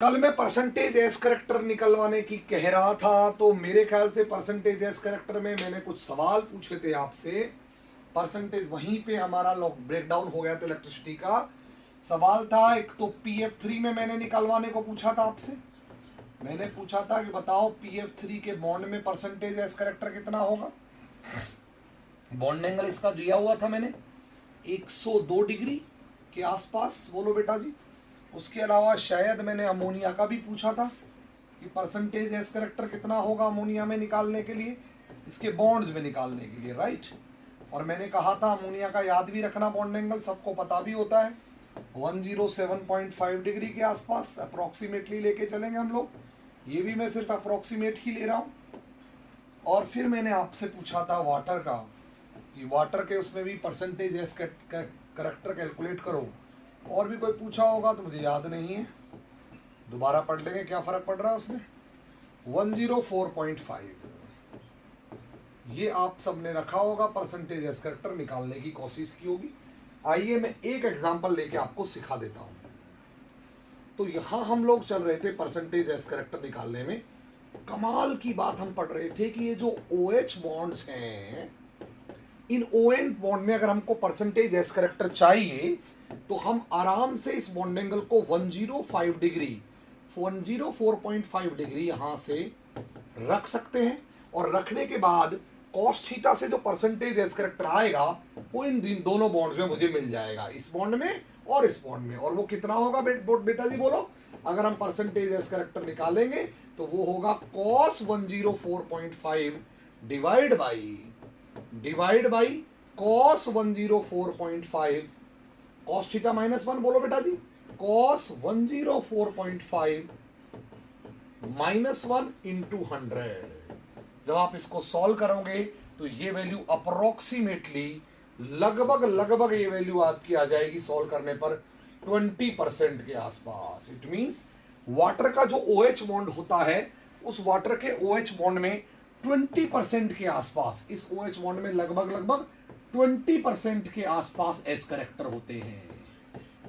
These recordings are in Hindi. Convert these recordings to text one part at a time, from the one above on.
कल मैं परसेंटेज एस करेक्टर निकलवाने की कह रहा था, तो मेरे ख्याल से परसेंटेज एस करेक्टर में मैंने कुछ सवाल पूछे थे आपसे। परसेंटेज वहीं पे हमारा ब्रेकडाउन हो गया था। इलेक्ट्रिसिटी का सवाल था, एक तो PF3 में मैंने निकलवाने को पूछा था आपसे। मैंने पूछा था कि बताओ PF3 के बॉन्ड में परसेंटेज एस करेक्टर कितना होगा। बॉन्ड एंगल इसका दिया हुआ था मैंने 102 डिग्री के आसपास, बोलो बेटा जी। उसके अलावा शायद मैंने अमोनिया का भी पूछा था कि परसेंटेज एस करेक्टर कितना होगा अमोनिया में निकालने के लिए, इसके बॉन्ड्स में निकालने के लिए, राइट। और मैंने कहा था अमोनिया का याद भी रखना, बॉन्ड एंगल सबको पता भी होता है, 107.5 डिग्री के आसपास अप्रोक्सीमेटली लेके चलेंगे हम लोग। ये भी मैं सिर्फ अप्रोक्सीमेट ही ले रहा हूँ। और फिर मैंने आपसे पूछा था वाटर का, कि वाटर के उसमें भी परसेंटेज एस करेक्टर कैलकुलेट करो। और भी कोई पूछा होगा तो मुझे याद नहीं है, दोबारा पढ़ लेंगे, क्या फ़र्क पड़ रहा है उसमें। 104.5 ये आप सबने रखा होगा, परसेंटेज एस करेक्टर निकालने की कोशिश की होगी। आइए मैं एक एग्जांपल लेके आपको सिखा देता हूँ। तो यहाँ हम लोग चल रहे थे परसेंटेज एस करेक्टर निकालने में। कमाल की बात हम पढ़ रहे थे कि ये जो OH बॉन्ड्स हैं, इन ON बॉन्ड में अगर हमको परसेंटेज एस करेक्टर चाहिए तो हम आराम से इस बॉन्ड एंगल को 105 डिग्री 104.5 डिग्री यहां से रख सकते हैं। और रखने के बाद cos थीटा से जो परसेंटेज एस करेक्टर आएगा वो इन दोनों बॉन्ड्स में मुझे मिल जाएगा, इस बॉन्ड में और इस बॉन्ड में। और वो कितना होगा बेटा जी बोलो। अगर हम परसेंटेज एस करेक्टर निकालेंगे तो वो होगा cos 104.5 divide by cos 104.5 cos theta -1 बोलो बेटा जी। cos 104.5 -1 into 100। जब आप इसको सॉल्व करोगे तो ये वैल्यू अप्रोक्सीमेटली लगभग ये वैल्यू आपकी आ जाएगी सॉल्व करने पर 20% के आसपास। इट मींस वाटर का जो OH बॉन्ड होता है, उस वाटर के OH बॉन्ड में 20% के आसपास, इस OH बॉन्ड में लगभग 20% के आसपास एस करेक्टर होते हैं।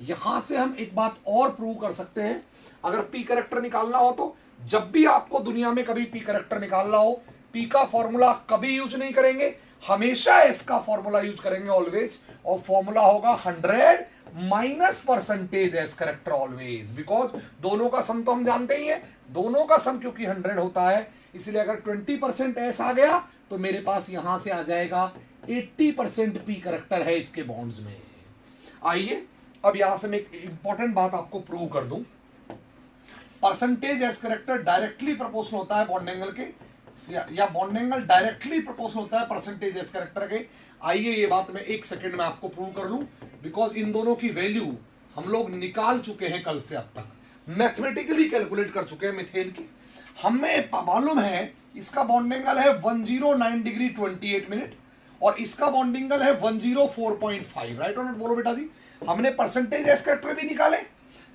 यहां से हम एक बात और प्रूव कर सकते हैं, अगर पी करेक्टर निकालना हो तो जब भी आपको दुनिया में कभी पी करेक्टर निकालना हो, पी का फॉर्मूला कभी यूज नहीं करेंगे, हमेशा एस का फॉर्मूला यूज करेंगे ऑलवेज। और फॉर्मूला होगा 100 minus percentage S character always, because दोनों का सम तो हम जानते ही हैं, दोनों का सम क्योंकि 100 होता है, इसलिए अगर 20% एस आ गया तो मेरे पास यहां से आ जाएगा 80% पी करेक्टर है इसके बॉन्ड्स में। आइए अब यहां से मैं एक इंपॉर्टेंट बात आपको प्रूव कर दूं। Percentage S character directly proportional होता है बॉन्ड एंगल के, या बॉन्ड एंगल डायरेक्टली प्रोपोर्शनल होता है परसेंटेज एस करेक्टर के। आइए ये बात मैं एक सेकंड में आपको प्रूव कर लूं, बिकॉज इन दोनों की वैल्यू हम लोग निकाल चुके हैं कल से, अब तक मैथमेटिकली कैलकुलेट कर चुके हैं मिथेन की। हमें मालूम है इसका बॉन्ड एंगल है 109 डिग्री 28 मिनट और इसका बॉन्ड एंगल है 104.5, राइट और नॉट बोलो बेटा जी। हमने परसेंटेज एस करेक्टर भी निकाले।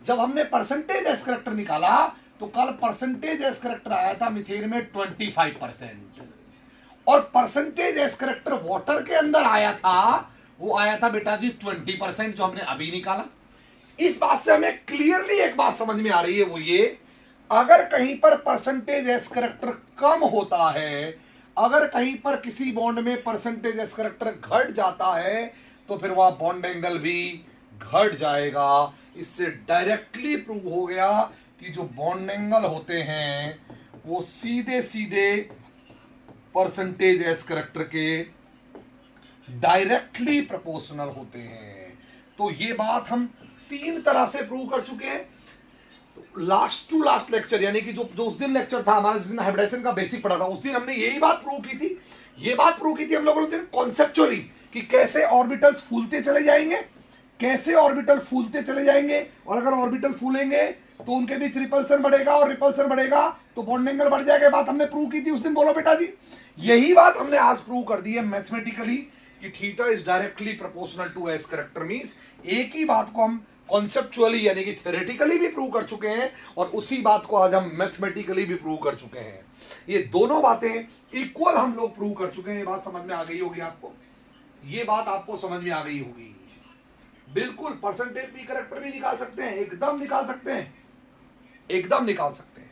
जब हमने परसेंटेज एस करेक्टर निकाला तो कल परसेंटेज एस करेक्टर आया था मिथेन में 25%, और परसेंटेज एस करेक्टर वाटर के अंदर आया था, वो आया था बेटा जी 20%, जो हमने अभी निकाला। इस बात से हमें क्लियरली एक बात समझ में आ रही है, वो ये, अगर कहीं पर परसेंटेज एस करेक्टर कम होता है, अगर कहीं पर किसी बॉन्ड में परसेंटेज एस करेक्टर घट जाता है तो फिर वह बॉन्ड एंगल भी घट जाएगा। इससे डायरेक्टली प्रूव हो गया कि जो बॉन्ड एंगल होते हैं वो सीधे सीधे परसेंटेज एस करेक्टर के डायरेक्टली प्रोपोर्शनल होते हैं। तो ये बात हम 3 तरह से प्रूव कर चुके हैं। लास्ट टू लास्ट लेक्चर, यानी कि जो उस दिन लेक्चर था हमारा, जिस दिन हाइब्रिडाइजेशन का बेसिक पढ़ा था, उस दिन हमने यही बात प्रूव की थी। ये बात प्रूव की थी हम लोगों ने कॉन्सेप्चुअली, कि कैसे ऑर्बिटल्स फूलते चले जाएंगे, कैसे ऑर्बिटल फूलते चले जाएंगे, और अगर ऑर्बिटल फूलेंगे तो उनके बीच रिपल्सन बढ़ेगा, और रिपल्सन बढ़ेगा तो बॉन्ड एंगल बढ़ जाएगा। बात हमने प्रूव की थी उस दिन, बोलो बेटा जी। यही बात हमने आज प्रूव कर दी है मैथमेटिकली, कि theta is directly proportional to S character. Means एक ही बात को हम कॉन्सेप्चुअली यानी कि थ्योरेटिकली भी प्रूव कर चुके हैं, और उसी बात को आज हम मैथमेटिकली भी प्रूव कर चुके हैं। ये दोनों बातें इक्वल हम लोग प्रूव कर चुके हैं। ये बात समझ में आ गई होगी आपको, ये बात आपको समझ में आ गई होगी। बिल्कुल परसेंटेज भी करेक्टर भी निकाल सकते हैं, एकदम निकाल सकते हैं। एकदम निकाल सकते हैं।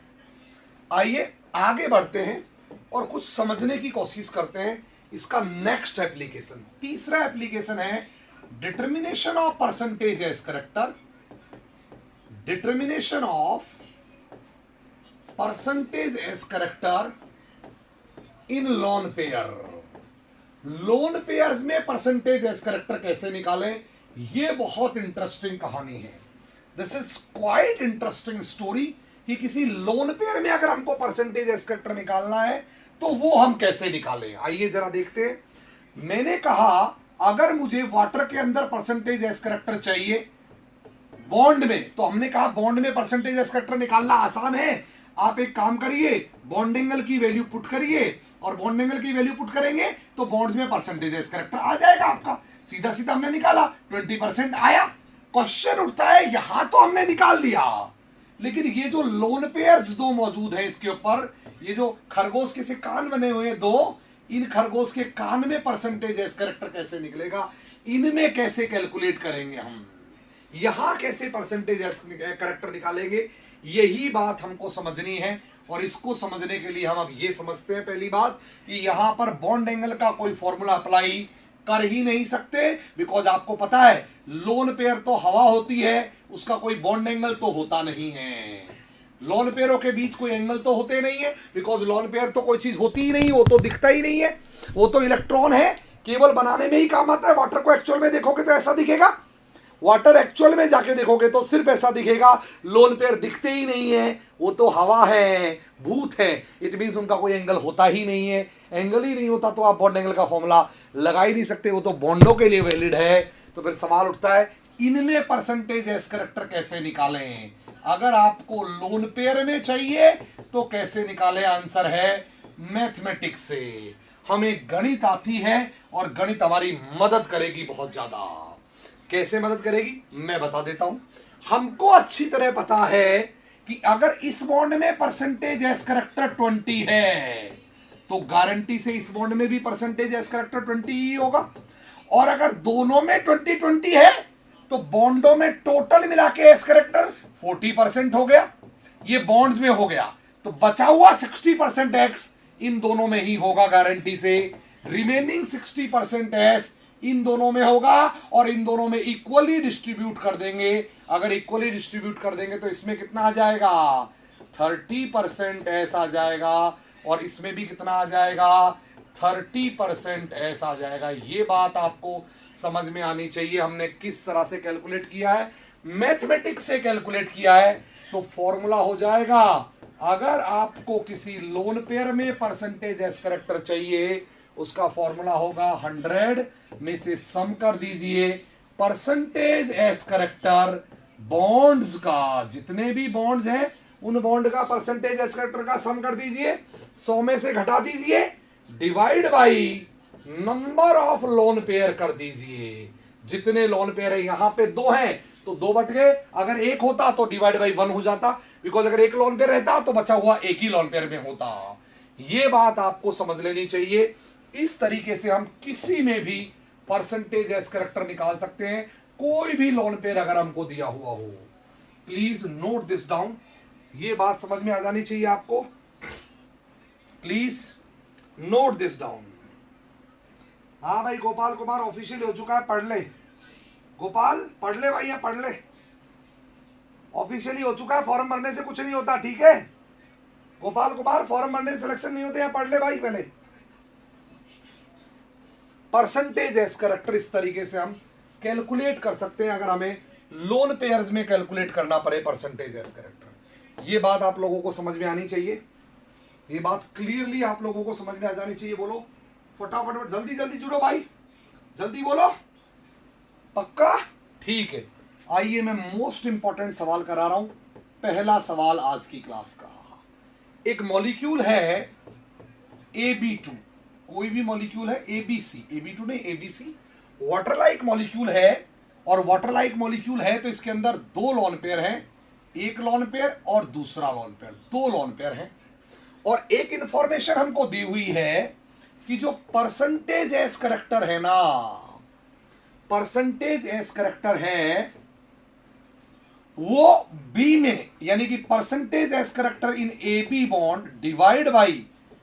आइए आगे बढ़ते हैं और कुछ समझने की कोशिश करते हैं इसका नेक्स्ट एप्लीकेशन। तीसरा एप्लीकेशन है determination of percentage S character. Determination of percentage S character in lone pair. Lone pairs में परसेंटेज एज करेक्टर कैसे निकालें, यह बहुत इंटरेस्टिंग कहानी है। This is quite interesting story कि किसी लोन पेयर में अगर हमको परसेंटेज एज करेक्टर निकालना है तो वो हम कैसे निकालें। आइए जरा देखते हैं। मैंने कहा अगर मुझे वाटर के अंदर परसेंटेज एज करेक्टर चाहिए बॉन्ड में, तो हमने कहा बॉन्ड में परसेंटेज एज करेक्टर निकालना आसान है। आप एक काम करिए, बॉन्ड एंगल की वैल्यू पुट करिए और बॉन्ड एंगल की वैल्यू पुट करेंगे तो बॉन्ड में परसेंटेज एज करेक्टर आ जाएगा आपका। सीधा सीधा हमने निकाला, 20% आया। क्वेश्चन उठता है यहां तो हमने निकाल लिया, लेकिन ये जो लोन पेयर्स दो मौजूद है इसके ऊपर, ये जो खरगोश के से कान बने हुए हैं दो, इन खरगोश के कान में परसेंटेज एज करेक्टर कैसे निकलेगा, इनमें कैसे कैलकुलेट करेंगे हम, यहां कैसे परसेंटेज एज करेक्टर निकालेंगे, यही बात हमको समझनी है। और इसको समझने के लिए हम अब ये समझते हैं पहली बात कि यहां पर बॉन्ड एंगल का कोई फॉर्मूला अप्लाई कर ही नहीं सकते, बिकॉज आपको पता है लोन पेयर तो हवा होती है, उसका कोई बॉन्ड एंगल तो होता नहीं है। लोन पेयरों के बीच कोई एंगल तो होते नहीं है, बिकॉज लोन पेयर तो कोई चीज होती ही नहीं, वो तो दिखता ही नहीं है, वो तो इलेक्ट्रॉन है, केवल बनाने में ही काम आता है। वाटर को एक्चुअल में देखोगे तो ऐसा दिखेगा, वाटर एक्चुअल में जाके देखोगे तो सिर्फ ऐसा दिखेगा। लोन पेयर दिखते ही नहीं है, वो तो हवा है, भूत है। इट मीन्स उनका कोई एंगल होता ही नहीं है। एंगल ही नहीं होता तो आप बॉन्ड एंगल का फॉर्मूला लगा ही नहीं सकते, वो तो बॉन्डों के लिए वैलिड है। तो फिर सवाल उठता है इनमें परसेंटेज एज करेक्टर कैसे निकालें। अगर आपको लोन पेयर में चाहिए तो कैसे निकालें, आंसर है मैथमेटिक्स से। हमें गणित आती है और गणित हमारी मदद करेगी बहुत ज्यादा। कैसे मदद करेगी मैं बता देता हूं। हमको अच्छी तरह पता है कि अगर इस बॉन्ड में परसेंटेज एज करेक्टर 20 है तो गारंटी से इस बॉन्ड में भी परसेंटेज एज करेक्टर 20 ही होगा। और अगर दोनों में 20-20 है तो बॉन्डों में टोटल मिला के एज करेक्टर 40% हो गया, ये बॉन्ड्स में हो गया। तो बचा हुआ 60% एक्स इन दोनों में ही होगा गारंटी से। रिमेनिंग 60% एस इन दोनों में होगा और इन दोनों में इक्वली डिस्ट्रीब्यूट कर देंगे। अगर इक्वली डिस्ट्रीब्यूट कर देंगे तो इसमें कितना आ जाएगा, 30% एस आ जाएगा और इसमें भी कितना आ जाएगा, 30% एस आ जाएगा। ये बात आपको समझ में आनी चाहिए। हमने किस तरह से कैलकुलेट किया है, मैथमेटिक्स से कैलकुलेट किया है। तो फॉर्मूला हो जाएगा, अगर आपको किसी लोन पेयर में परसेंटेज एज करेक्टर चाहिए उसका फॉर्मूला होगा 100 में से सम कर दीजिए परसेंटेज एज करेक्टर बॉन्ड्स का, जितने भी बॉन्ड्स हैं उन बॉन्ड का परसेंटेज एज करेक्टर का सम कर दीजिए, 100 में से घटा दीजिए, divide by number of lone pair कर दीजिए। जितने लोन पेयर है, यहां पे 2 हैं तो 2 बट गए, अगर 1 होता तो डिवाइड बाई 1 हो जाता, बिकॉज अगर 1 लोन पेयर रहता तो बचा हुआ 1 ही लोन पेयर में होता। ये बात आपको समझ लेनी चाहिए। इस तरीके से हम किसी में भी परसेंटेज एज करेक्टर निकाल सकते हैं, कोई भी लोन पेयर अगर हमको दिया हुआ हो। प्लीज नोट दिस डाउन, ये बात समझ में आ जानी चाहिए आपको। Please note this down. हाँ भाई, गोपाल कुमार ऑफिशियल हो चुका है, पढ़ ले गोपाल, पढ़ ले भाई, पढ़ ले, ऑफिशियली हो चुका है। फॉर्म भरने से कुछ नहीं होता, ठीक है गोपाल कुमार, फॉर्म भरने से सिलेक्शन नहीं होते हैं, पढ़ ले भाई पहले। परसेंटेज एज करेक्टर इस तरीके से हम कैलकुलेट कर सकते हैं अगर हमें लोन पेयर्स में कैलकुलेट करना पड़े परसेंटेज एज करेक्टर। ये बात आप लोगों को समझ में आनी चाहिए, ये बात क्लियरली आप लोगों को समझ में आ जानी चाहिए। बोलो फटाफट, जल्दी जल्दी जुड़ो भाई, जल्दी बोलो, पक्का, ठीक है। आइए मैं मोस्ट इंपॉर्टेंट सवाल करा रहा हूं। पहला सवाल आज की क्लास का, एक मॉलिक्यूल है AB2, कोई भी मॉलिक्यूल है ABC, AB2 नहीं ABC, वाटर लाइक मॉलिक्यूल है। और वाटर लाइक मॉलिक्यूल है तो इसके अंदर 2 लोन पेयर हैं, एक लोन पेयर और दूसरा लोन पेयर, 2 लोन पेयर हैं। और एक इंफॉर्मेशन हमको दी हुई है कि जो परसेंटेज एज करेक्टर है ना, परसेंटेज एज करेक्टर है वो बी में, यानी कि percentage S character in A B bond divide by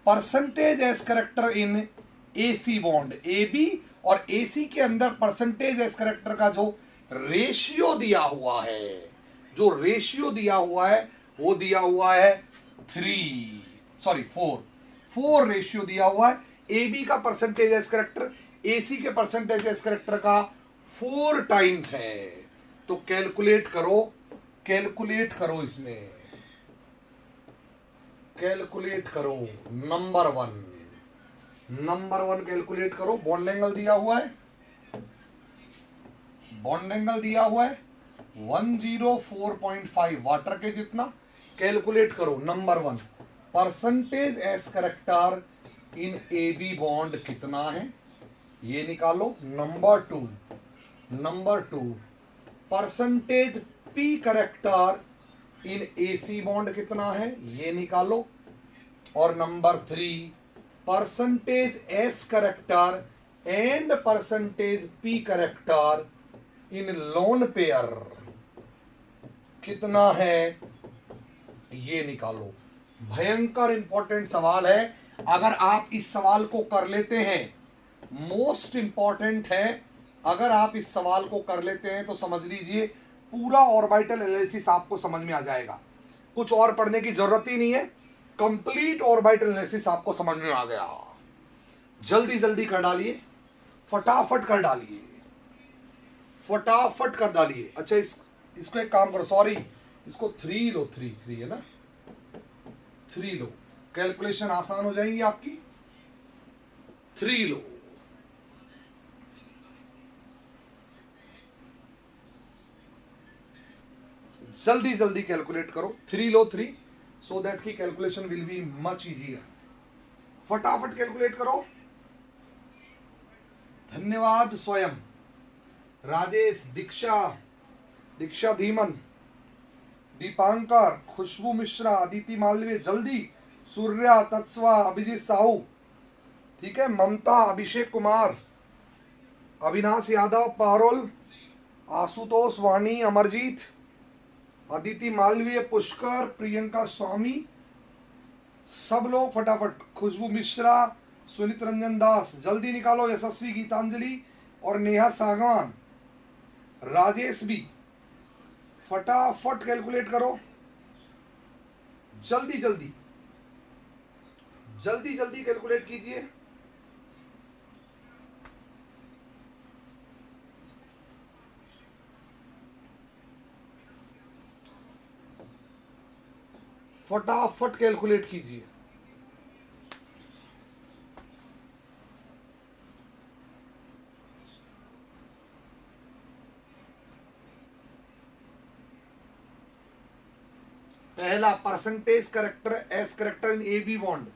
percentage S character in A C bond. A B और ए सी के अंदर परसेंटेज एज करेक्टर का जो रेशियो दिया हुआ है, जो रेशियो दिया हुआ है वो दिया हुआ है 4 रेशियो दिया हुआ है। ए बी का परसेंटेज एज करेक्टर ए सी के परसेंटेज एज करेक्टर का 4 टाइम्स है। तो कैलकुलेट करो इसमें, कैलकुलेट करो। नंबर वन कैलकुलेट करो। बॉन्ड एंगल दिया हुआ है, 104.5 वाटर के जितना। कैलकुलेट करो। Number 1 percentage S character in A B bond कितना है ये निकालो। Number two percentage P character in A C bond कितना है ये निकालो। और number 3 percentage S character and percentage P character in lone pair कितना है ये निकालो। भयंकर इंपॉर्टेंट सवाल है। अगर आप इस सवाल को कर लेते हैं, मोस्ट इंपॉर्टेंट है, अगर आप इस सवाल को कर लेते हैं तो समझ लीजिए पूरा ऑर्बिटल एनालिसिस आपको समझ में आ जाएगा। कुछ और पढ़ने की जरूरत ही नहीं है, कंप्लीट ऑर्बिटल एनालिसिस आपको समझ में आ गया। जल्दी कर डालिए, फटाफट कर डालिए। अच्छा इसको एक काम करो, सॉरी इसको 3 लो, 3 है ना, 3 लो, कैलकुलेशन आसान हो जाएंगी आपकी। 3 लो, जल्दी कैलकुलेट करो। 3 लो, 3 सो दैट की calculation will be much easier. फटाफट कैलकुलेट करो। धन्यवाद स्वयं, राजेश, दीक्षा धीमन, दीपांकर, खुशबू मिश्रा, अदिति मालवीय, जल्दी। सूर्या, तत्स्वा, अभिजीत साहू, ठीक है, ममता, अभिषेक कुमार, अविनाश यादव, पारोल, आशुतोष, वाणी, अमरजीत, अदिति मालवीय, पुष्कर, प्रियंका स्वामी, सब लोग फटाफट। खुशबू मिश्रा, सुनीत रंजन दास, जल्दी निकालो। यशस्वी, गीतांजलि और नेहा सागवान, राजेश भी, फटाफट कैलकुलेट करो। जल्दी कैलकुलेट कीजिए। फटाफट कैलकुलेट कीजिए। पहला percentage character S character in A B bond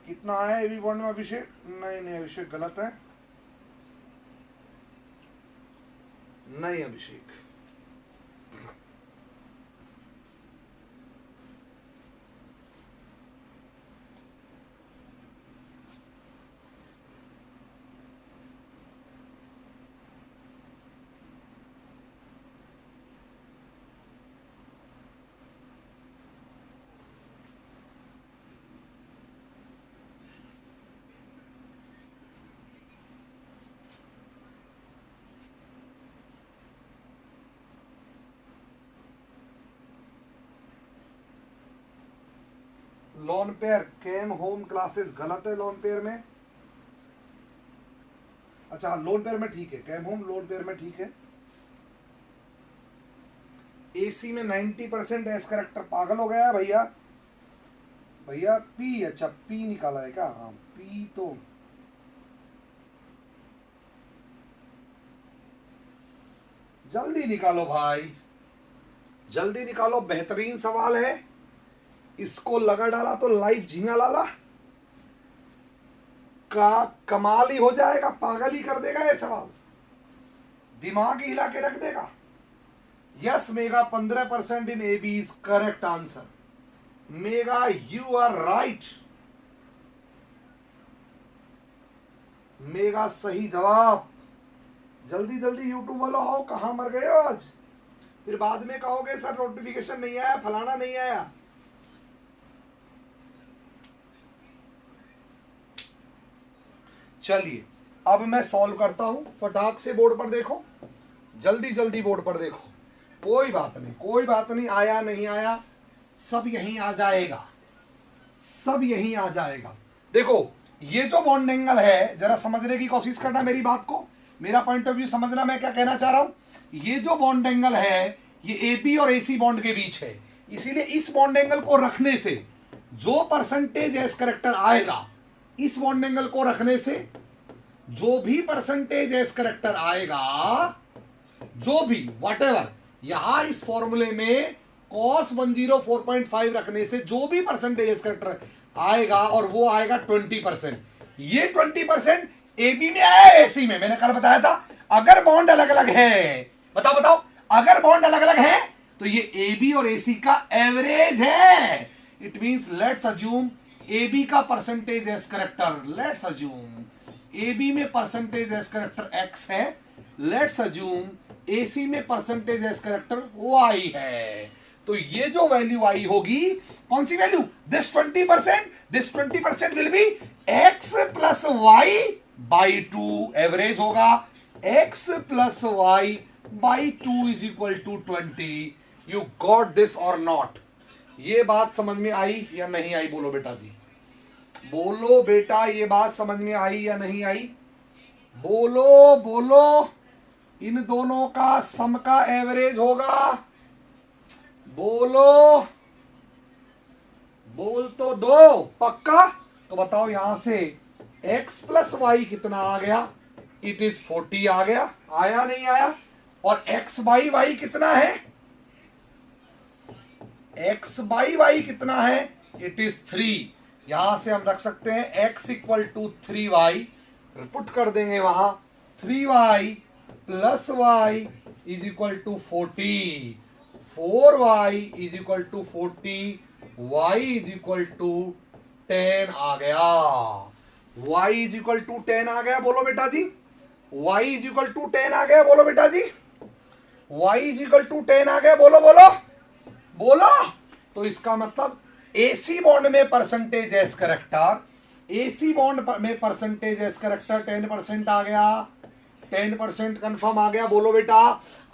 कितना है ए बी बॉन्ड में अभिषेक? नहीं अभिषेक गलत है, नहीं अभिषेक। लोन पेयर केम होम क्लासेस गलत है लोन पेयर में। अच्छा लोन पेयर में ठीक है, कैम होम लोन पेयर में ठीक है। एसी में 90% एस करेक्टर पागल हो गया भैया पी। अच्छा पी निकाला है क्या? हाँ पी तो जल्दी निकालो भाई, जल्दी निकालो। बेहतरीन सवाल है, इसको लगा डाला तो लाइव झींगा लाला का कमाल ही हो जाएगा, पागल ही कर देगा ये सवाल, दिमाग ही हिला के रख देगा। Yes Megha 15% in A B is correct answer. Megha you are right, Megha सही जवाब। जल्दी यूट्यूब वालों आओ, कहां मर गए हो आज? फिर बाद में कहोगे सर नोटिफिकेशन नहीं आया, फलाना नहीं आया। चलिए अब मैं सॉल्व करता हूं, फटाक से बोर्ड पर देखो, जल्दी जल्दी बोर्ड पर देखो। कोई बात नहीं, कोई बात नहीं, आया नहीं आया सब यहीं आ जाएगा, सब यहीं आ जाएगा। देखो ये जो बॉन्ड एंगल है, जरा समझने की कोशिश करना मेरी बात को, मेरा पॉइंट ऑफ व्यू समझना मैं क्या कहना चाह रहा हूं। ये जो बॉन्ड एंगल है ये एबी और एसी बॉन्ड के बीच है, इसीलिए इस बॉन्ड एंगल को रखने से जो परसेंटेज एस करेक्टर आएगा, इस बॉन्ड एंगल को रखने से जो भी परसेंटेज एस करेक्टर आएगा, जो भी व्हाटएवर, यहां इस फॉर्मूले में cos 104.5 रखने से जो भी परसेंटेज एस करेक्टर आएगा, और वो आएगा 20%। ये 20% एबी में आया एसी में, मैंने कल बताया था। अगर बॉन्ड अलग अलग है, बताओ बताओ, अगर बॉन्ड अलग अलग है तो ये एबी और एसी का एवरेज है। It means let's assume AB का percentage S character, let's assume AB में परसेंटेज एस करेक्टर एक्स है, लेट्स अज्यूम एसी में परसेंटेज एस करेक्टर वाई है। तो ये जो वैल्यू आई होगी, कौन सी value, this 20%, this 20% will be X plus Y by 2, average होगा X plus Y by 2 is equal to 20। You got this और नॉट? ये बात समझ में आई या नहीं आई? बोलो बेटा जी, बोलो बेटा, ये बात समझ में आई या नहीं आई? बोलो बोलो। इन दोनों का सम का एवरेज होगा, बोलो, बोल तो दो, पक्का? तो बताओ यहां से x प्लस वाई कितना आ गया? इट इज 40 आ गया, आया नहीं आया? और x बाई वाई कितना है? x बाई वाई कितना है? It is 3। यहां से हम रख सकते हैं x equal to 3y, put कर देंगे वहां 3y plus Y is equal to 40, 4y is equal to 40, y is equal to 10 आ गया। y इज इक्वल टू 10 आ गया, बोलो बेटा जी। y इज इक्वल टू 10 आ गया, बोलो बेटा जी। y इज इक्वल टू 10 आ गया, बोलो बोलो बोलो। तो इसका मतलब एसी बॉन्ड में percentage S character, AC bond में परसेंटेज एस करेक्टर 10% आ गया, 10% कंफर्म आ गया, बोलो बेटा।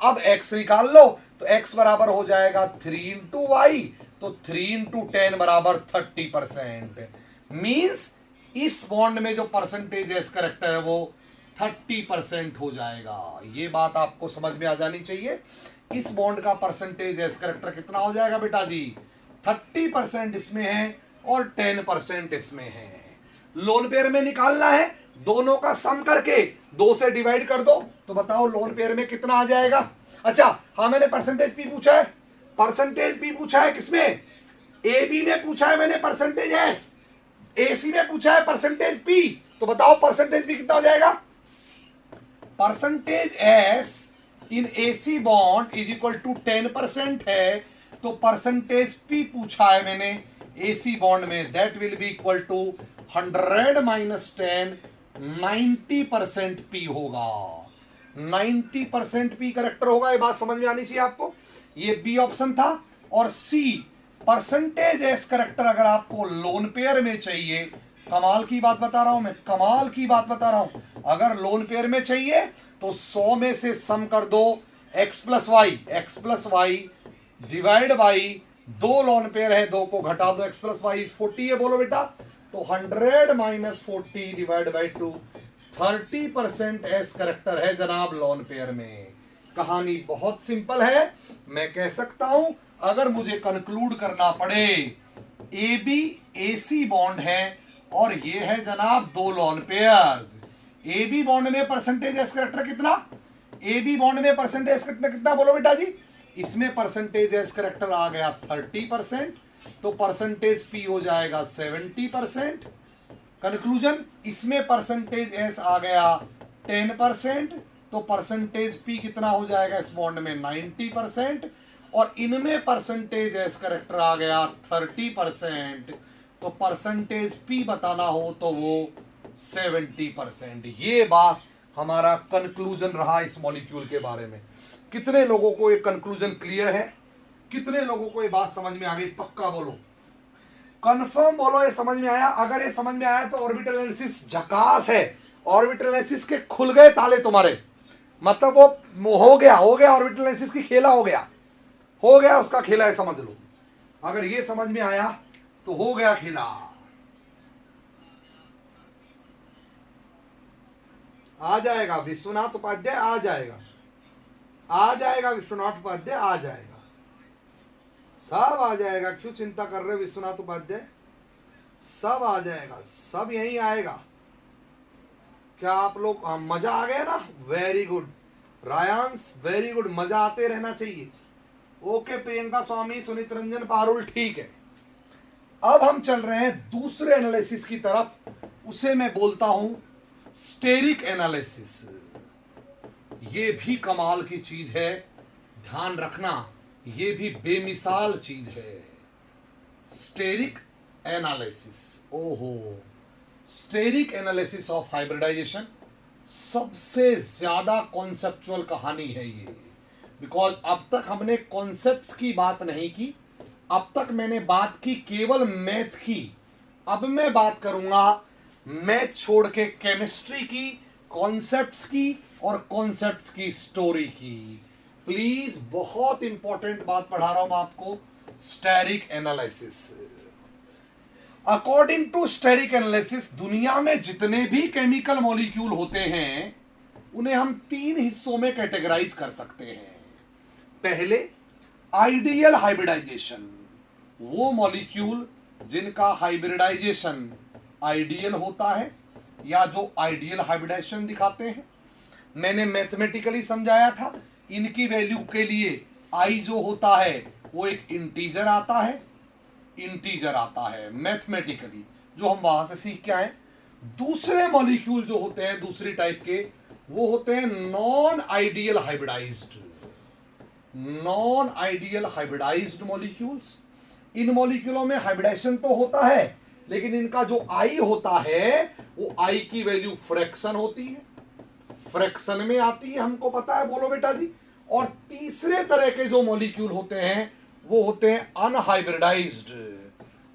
अब x निकाल लो, तो x बराबर हो जाएगा 3 इंटू वाई, तो 3 इंटू 10 बराबर 30%। मीन्स इस बॉन्ड में जो परसेंटेज एस करेक्टर है वो 30% हो जाएगा। ये बात आपको समझ में आ जानी चाहिए। इस बॉन्ड का परसेंटेज एस करेक्टर कितना हो जाएगा बेटा जी? 30% इसमें है और 10% इसमें है। लोन पेयर में निकालना है, दोनों का सम करके 2 से डिवाइड कर दो, तो बताओ लोन पेयर में कितना आ जाएगा? अच्छा हाँ, मैंने परसेंटेज पी पूछा है, परसेंटेज पी पूछा है किसमें? ए बी में पूछा है मैंने परसेंटेज एस, एसी में पूछा है परसेंटेज पी, तो बताओ परसेंटेज पी कितना हो जाएगा? Percentage S in AC bond is equal to 10% है, तो परसेंटेज पी पूछा है मैंने एसी बॉन्ड में, that will be equal to 100 minus 10, 90% P होगा। 90% पी करेक्टर होगा, ये बात समझ में आनी चाहिए आपको। ये बी ऑप्शन था। और सी परसेंटेज एस करेक्टर अगर आपको लोन पेयर में चाहिए, कमाल की बात बता रहा हूं मैं, कमाल की बात बता रहा हूं, अगर लोन पेयर में चाहिए तो 100 में से सम कर दो x plus Y divide by 2 lone pair है, 2 को घटा दो, x प्लस वाई 40 है, बोलो बेटा। तो 100 minus 40 divide by 2, 30% S character है जनाब लोन पेयर में। कहानी बहुत सिंपल है। मैं कह सकता हूं अगर मुझे कंक्लूड करना पड़े, ए बी एसी बॉन्ड है और ये है जनाब 2 lone pairs. A B bond में परसेंटेज एस करेक्टर कितना? ए बी बॉन्ड में परसेंटेज एस करेक्टर कितना, बोलो बेटा जी? इसमें परसेंटेज एस करेक्टर आ गया 30%, तो परसेंटेज पी हो जाएगा 70%। कंक्लूजन, इसमें परसेंटेज एस आ गया 10%, तो परसेंटेज पी कितना हो जाएगा इस बॉन्ड में? 90%। और इनमें परसेंटेज एस करेक्टर आ गया 30%, तो परसेंटेज पी बताना हो तो वो 70%। ये बात हमारा कंक्लूजन रहा इस मॉलिक्यूल के बारे में। कितने लोगों को ये कंक्लूजन क्लियर है? कितने लोगों को ये बात समझ में आ गई? पक्का बोलो, कंफर्म बोलो, ये समझ में आया? अगर ये समझ में आया तो ऑर्बिटल एनालिसिस झकास है। ऑर्बिटल एनालिसिस के खुल गए ताले तुम्हारे, मतलब वो हो गया ऑर्बिटल एनालिसिस की खेला हो गया उसका खेला है, समझ लो। अगर ये समझ में आया तो हो गया खेला। आ जाएगा विश्वनाथ उपाध्याय, आ जाएगा विश्वनाथ उपाध्याय, आ जाएगा, सब आ जाएगा। क्यों चिंता कर रहे हो विश्वनाथ उपाध्याय? सब आ जाएगा, सब यहीं आएगा। क्या आप लोग मजा आ गया ना? वेरी गुड रायांश, वेरी गुड, मजा आते रहना चाहिए। ओके प्रियंका स्वामी, सुनीत रंजन पारुल, ठीक है। अब हम चल रहे हैं दूसरे एनालिसिस की तरफ, उसे मैं बोलता हूं स्टेरिक एनालिसिस। ये भी कमाल की चीज है, ध्यान रखना, ये भी बेमिसाल चीज है। स्टेरिक एनालिसिस, ओहो, स्टेरिक एनालिसिस ऑफ हाइब्रिडाइजेशन सबसे ज्यादा कॉन्सेप्चुअल कहानी है ये। बिकॉज अब तक हमने कॉन्सेप्ट्स की बात नहीं की, अब तक मैंने बात की केवल मैथ की। अब मैं बात करूंगा मैथ छोड़ के केमिस्ट्री की, कॉन्सेप्ट्स की और कॉन्सेप्ट्स की स्टोरी की। प्लीज, बहुत इंपॉर्टेंट बात पढ़ा रहा हूं आपको, steric analysis. According to steric analysis, दुनिया में जितने भी केमिकल मॉलिक्यूल होते हैं उन्हें हम 3 हिस्सों में कैटेगराइज कर सकते हैं। पहले, आइडियल हाइब्रिडाइजेशन, वो मॉलिक्यूल जिनका हाइब्रिडाइजेशन आइडियल होता है या जो आइडियल हाइब्रिडाइजेशन दिखाते हैं। मैंने मैथमेटिकली समझाया था, इनकी वैल्यू के लिए आई जो होता है वो एक इंटीजर आता है मैथमेटिकली, जो हम वहां से सीख के आए। दूसरे मॉलिक्यूल जो होते हैं दूसरी टाइप के, वो होते हैं नॉन आइडियल हाइब्रिडाइज्ड मॉलिक्यूल्स। इन मॉलिक्यूलों में हाइब्रिडाइजेशन तो होता है, लेकिन इनका जो आई होता है वो आई की वैल्यू फ्रैक्शन होती है, फ्रैक्शन में आती है, हमको पता है, बोलो बेटा जी। और तीसरे तरह के जो मॉलिक्यूल होते हैं वो होते हैं अनहाइब्रिडाइज्ड।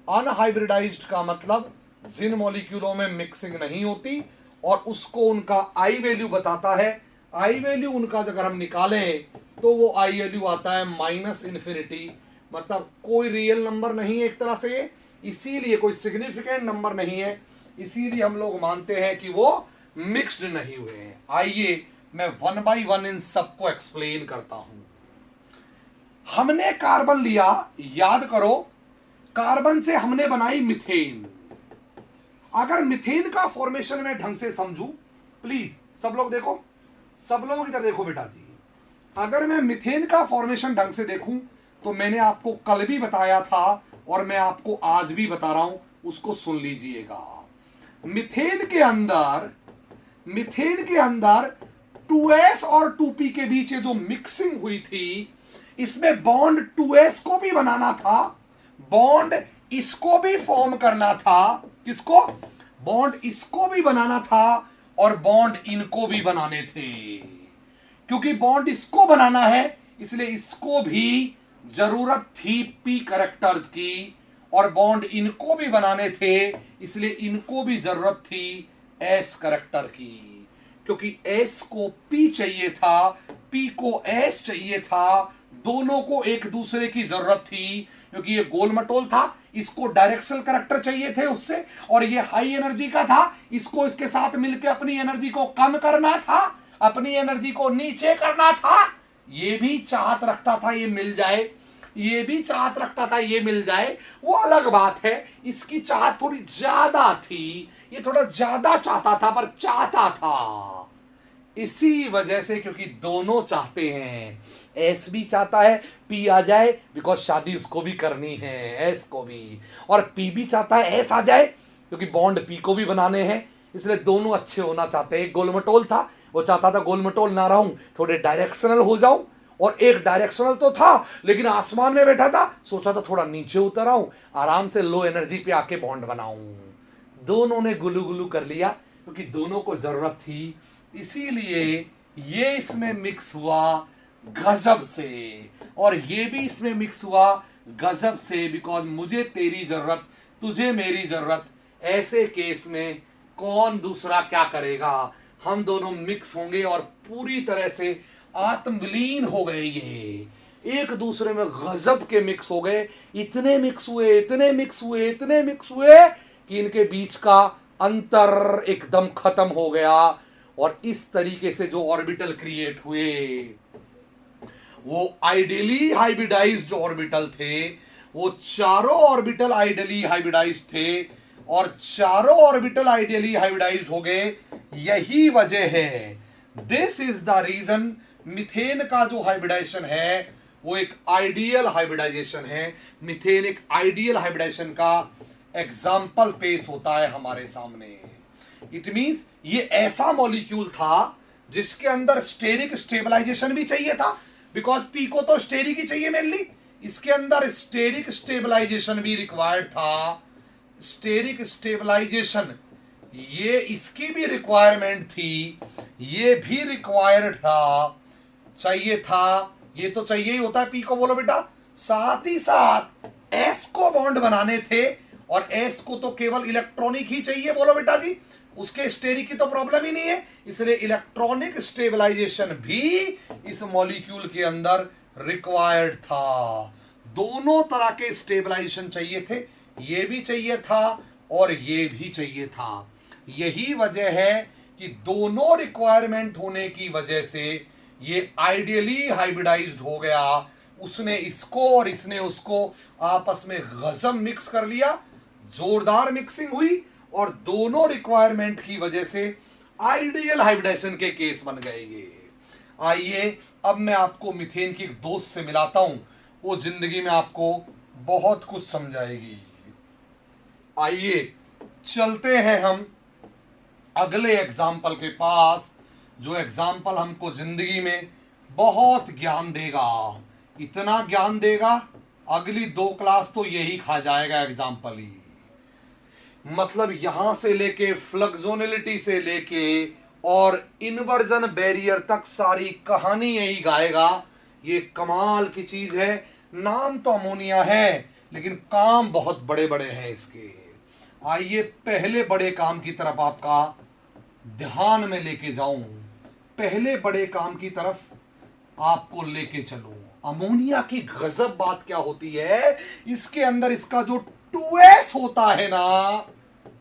अनहाइब्रिडाइज्ड का मतलब जिन मॉलिक्यूलों में मिक्सिंग नहीं होती और उसको उनका आई वैल्यू बताता है। आई वैल्यू उनका अगर हम निकालें तो वो आई वैल्यू आता है -इन्फिनिटी, मतलब कोई रियल नंबर नहीं है एक तरह से, इसीलिए कोई सिग्निफिकेंट नंबर नहीं है, इसीलिए हम लोग मानते हैं कि वो मिक्स्ड नहीं हुए हैं। आइए मैं 1 बाय 1 इन सबको एक्सप्लेन करता हूं। हमने कार्बन लिया, याद करो, कार्बन से हमने बनाई मिथेन। अगर मिथेन का फॉर्मेशन में ढंग से समझू, प्लीज सब लोग देखो, सब लोगों की तरफ देखो बेटा जी। अगर मैं मिथेन का फॉर्मेशन ढंग से देखूं तो मैंने आपको कल भी बताया था और मैं आपको आज भी बता रहा हूं, उसको सुन लीजिएगा। मिथेन के अंदर 2s और 2p के बीच जो मिक्सिंग हुई थी, इसमें बॉन्ड 2s को भी बनाना था, बॉन्ड इसको भी फॉर्म करना था। किसको? बॉन्ड इसको भी बनाना था और बॉन्ड इनको भी बनाने थे। क्योंकि बॉन्ड इसको बनाना है इसलिए इसको भी जरूरत थी p कैरेक्टर्स की, और बॉन्ड इनको भी बनाने थे इसलिए इनको भी जरूरत थी s कैरेक्टर की। क्योंकि s को p चाहिए था, p को s चाहिए था, दोनों को एक दूसरे की जरूरत थी। क्योंकि ये गोल मटोल था, इसको डायरेक्शनल कैरेक्टर चाहिए थे उससे, और ये हाई एनर्जी का था, इसको इसके साथ मिलकर अपनी एनर्जी को कम करना था, अपनी एनर्जी को नीचे करना था। ये भी चाहत रखता था ये मिल जाए, ये भी चाहत रखता था ये मिल जाए, वो अलग बात है। इसकी चाहत थोड़ी ज्यादा थी, ये थोड़ा ज्यादा चाहता था, पर चाहता था। इसी वजह से, क्योंकि दोनों चाहते हैं, एस भी चाहता है पी आ जाए, बिकॉज शादी उसको भी करनी है, एस को भी, और पी भी चाहता है एस आ जाए, क्योंकि बॉन्ड पी को भी बनाने हैं, इसलिए दोनों अच्छे होना चाहते हैं। एक गोलमटोल था, वो चाहता था गोलमटोल ना रहूं, थोड़े डायरेक्शनल हो जाऊं, और एक डायरेक्शनल तो था लेकिन आसमान में बैठा था, सोचा था थोड़ा नीचे उतर आऊं, आराम से लो एनर्जी पे आके बॉन्ड बनाऊं। दोनों ने गुलू गुलू कर लिया, क्योंकि दोनों को जरूरत थी, इसीलिए ये इसमें मिक्स हुआ, गजब से, और ये भी इसमें मिक्स हुआ गजब से, बिकॉज मुझे तेरी जरूरत, तुझे मेरी जरूरत। ऐसे केस में कौन दूसरा क्या करेगा, हम दोनों मिक्स होंगे और पूरी तरह से आत्मलीन हो गए, ये एक दूसरे में गजब के मिक्स हो गए। इतने मिक्स हुए, इतने मिक्स हुए, इतने मिक्स हुए कि इनके बीच का अंतर एकदम खत्म हो गया। और इस तरीके से जो ऑर्बिटल क्रिएट हुए वो आइडियली हाइब्रिडाइज्ड ऑर्बिटल थे, वो चारों ऑर्बिटल आइडियली हाइब्रिडाइज्ड थे, और चारों ऑर्बिटल आइडियली हाइब्रिडाइज्ड हो गए। यही वजह है, this is the reason, methane का जो हाइब्रिडाइजेशन है वो एक आइडियल हाइब्रिडाइजेशन है। मीथेन एक आइडियल हाइब्रिडाइजेशन का एग्जाम्पल पेश होता है हमारे सामने। इट मींस ये ऐसा मॉलिक्यूल था जिसके अंदर स्टेरिक स्टेबलाइजेशन भी चाहिए था, बिकॉज पी को तो स्टेरिक ही चाहिए मेनली, इसके अंदर स्टेरिक स्टेबलाइजेशन भी रिक्वायर्ड था। स्टेरिक स्टेबलाइजेशन ये इसकी भी रिक्वायरमेंट थी, ये भी रिक्वायर्ड था, चाहिए था। ये तो चाहिए ही होता है पी को, बोलो बेटा। साथ ही साथ एस को बॉन्ड बनाने थे, और एस को तो केवल इलेक्ट्रॉनिक ही चाहिए, बोलो बेटा जी, उसके स्टेरिक की तो प्रॉब्लम ही नहीं है। इसलिए इलेक्ट्रॉनिक स्टेबलाइजेशन भी इस मॉलिक्यूल के अंदर रिक्वायर्ड था। दोनों तरह के स्टेबलाइजेशन चाहिए थे, ये भी चाहिए था और ये भी चाहिए था। यही वजह है कि दोनों रिक्वायरमेंट होने की वजह से ये आइडियली हाइब्रिडाइज्ड हो गया। उसने इसको और इसने उसको आपस में गजब मिक्स कर लिया, जोरदार मिक्सिंग हुई, और दोनों रिक्वायरमेंट की वजह से आइडियल हाइब्रिडाइजेशन के केस बन गए ये। आइए अब मैं आपको मीथेन की एक दोस्त से मिलाता हूं, वो जिंदगी में आपको बहुत कुछ समझाएगी। आइए चलते हैं हम अगले एग्जाम्पल के पास, जो एग्जाम्पल हमको जिंदगी में बहुत ज्ञान देगा, इतना ज्ञान देगा अगली 2 क्लास तो यही खा जाएगा एग्जाम्पल ही। मतलब यहां से लेके फ्लक्सोनिलिटी से लेके और इन्वर्जन बैरियर तक सारी कहानी यही गाएगा। ये कमाल की चीज है। नाम तो अमोनिया है लेकिन काम बहुत बड़े बड़े हैं इसके। आइए पहले बड़े काम की तरफ आपका ध्यान में लेके जाऊं, पहले बड़े काम की तरफ आपको लेके चलूं। अमोनिया की गजब बात क्या होती है, इसके अंदर इसका जो 2s होता है ना,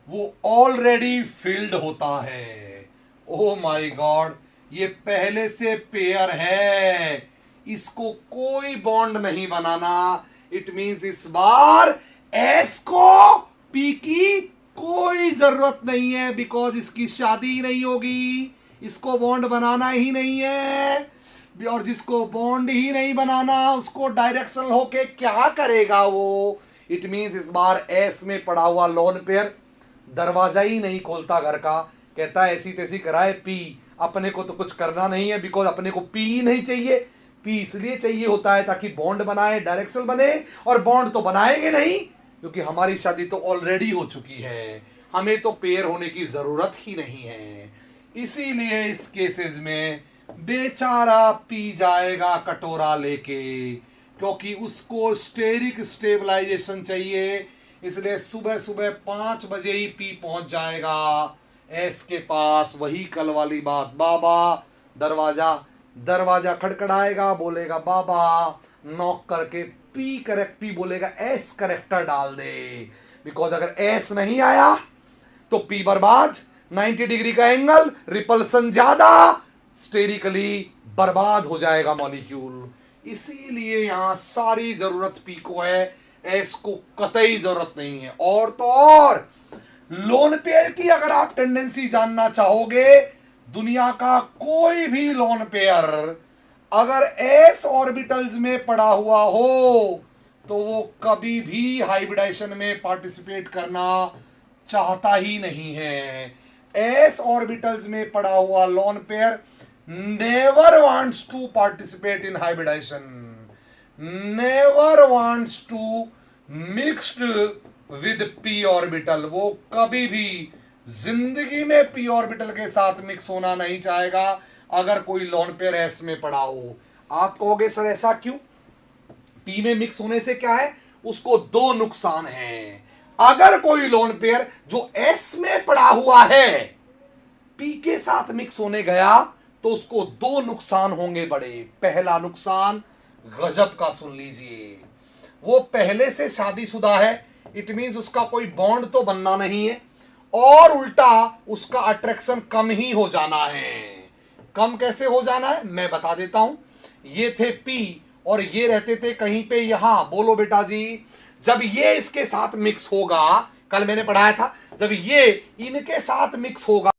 वो ऑलरेडी फिल्ड होता है। ओ माय गॉड, ये पहले से पेयर है, इसको कोई बॉन्ड नहीं बनाना। इट मींस इस बार एस को पी की कोई जरूरत नहीं है, बिकॉज इसकी शादी ही नहीं होगी, इसको बॉन्ड बनाना ही नहीं है, और जिसको बॉन्ड ही नहीं बनाना उसको डायरेक्शनल होके क्या करेगा वो। इट मींस इस बार एस में पड़ा हुआ लोन पेयर दरवाजा ही नहीं खोलता घर का, कहता है ऐसी तैसी कराए पी, अपने को तो कुछ करना नहीं है, बिकॉज अपने को पी ही नहीं चाहिए। पी इसलिए चाहिए होता है ताकि बॉन्ड बनाए, डायरेक्शनल बने, और बॉन्ड तो बनाएंगे नहीं क्योंकि हमारी शादी तो ऑलरेडी हो चुकी है, हमें तो पेयर होने की जरूरत ही नहीं है। इसीलिए इस केसेस में बेचारा पी जाएगा कटोरा लेके, क्योंकि उसको स्टेरिक स्टेबलाइजेशन चाहिए। इसलिए सुबह सुबह 5 बजे ही पी पहुंच जाएगा एस के पास। वही कल वाली बात, बाबा दरवाजा खड़खड़ाएगा, बोलेगा बाबा, नॉक करके पी बोलेगा एस करेक्टर डाल दे, बिकॉज अगर एस नहीं आया तो पी बर्बाद, 90 डिग्री का एंगल, रिपल्सन ज्यादा, स्टेरिकली बर्बाद हो जाएगा मॉलिक्यूल। इसीलिए यहां सारी जरूरत पी को है, एस को कतई जरूरत नहीं है। और तो और लोन पेयर की अगर आप टेंडेंसी जानना चाहोगे, दुनिया का कोई भी लोन पेयर अगर एस ऑर्बिटल्स में पड़ा हुआ हो तो वो कभी भी हाइब्रिडाइजेशन में पार्टिसिपेट करना चाहता ही नहीं है। एस ऑर्बिटल्स में पड़ा हुआ lone pair never wants to participate in hybridisation, never wants to mixed with P orbital. वो कभी भी जिंदगी में पी ऑर्बिटल के साथ मिक्स होना नहीं चाहेगा अगर कोई लोन पेयर एस में पड़ा हो। आप कहोगे सर ऐसा क्यों? पी में मिक्स होने से क्या है, उसको दो नुकसान हैं। अगर कोई लोन पेयर जो एस में पड़ा हुआ है पी के साथ मिक्स होने गया तो उसको दो नुकसान होंगे बड़े। पहला नुकसान गजब का सुन लीजिए, वो पहले से शादीशुदा है, इट मींस उसका कोई बॉन्ड तो बनना नहीं है, और उल्टा उसका अट्रैक्शन कम ही हो जाना है। कम कैसे हो जाना है मैं बता देता हूं। ये थे पी और ये रहते थे कहीं पे यहां, बोलो बेटा जी। जब ये इसके साथ मिक्स होगा, कल मैंने पढ़ाया था, जब ये इनके साथ मिक्स होगा,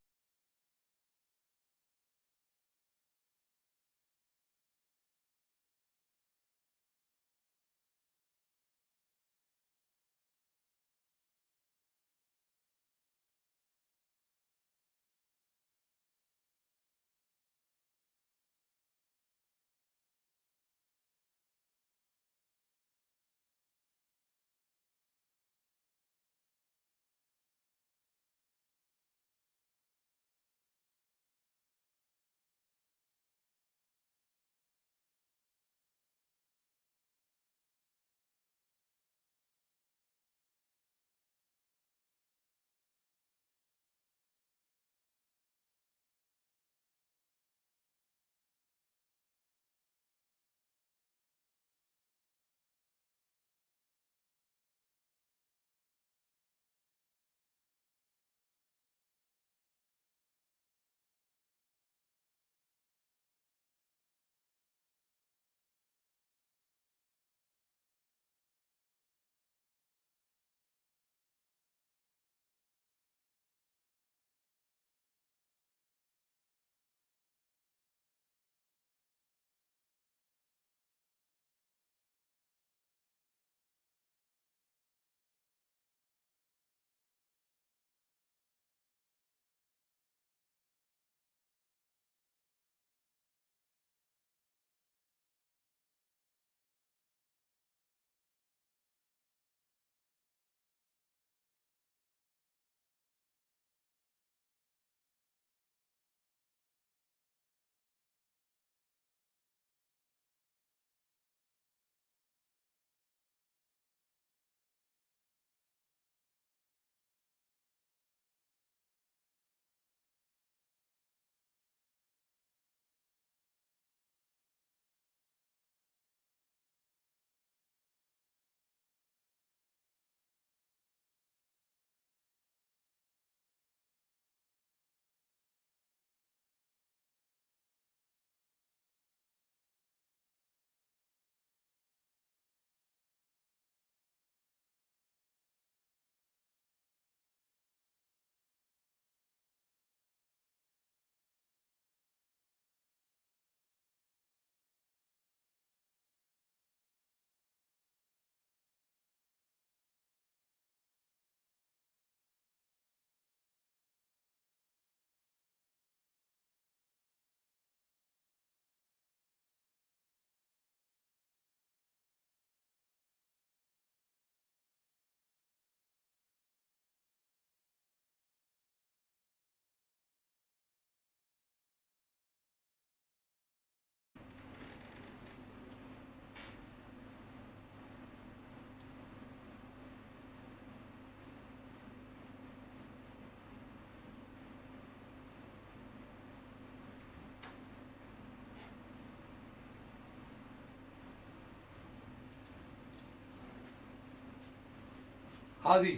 हाँ जी,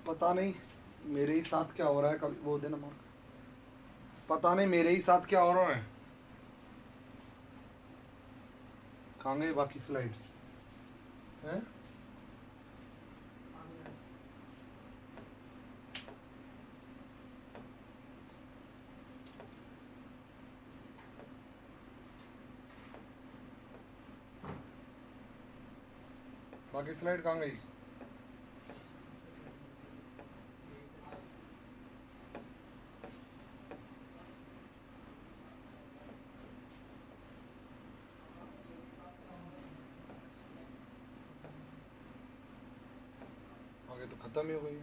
पता नहीं मेरे ही साथ क्या हो रहा है, कभी वो दिन पता नहीं मेरे ही साथ क्या हो रहा है। कहाँ गए बाकी स्लाइड्स हैं? बाकी स्लाइड कहाँ गई? आगे तो खत्म ही हो गई।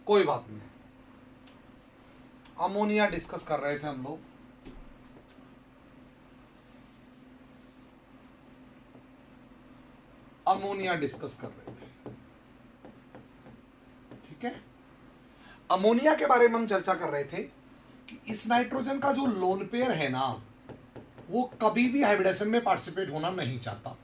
कोई बात नहीं। अमोनिया डिस्कस कर रहे थे हम लोग। अमोनिया डिस्कस कर रहे थे, ठीक है। अमोनिया के बारे में हम चर्चा कर रहे थे कि इस नाइट्रोजन का जो लोन पेयर है ना, वो कभी भी हाइब्रिडेशन में पार्टिसिपेट होना नहीं चाहता,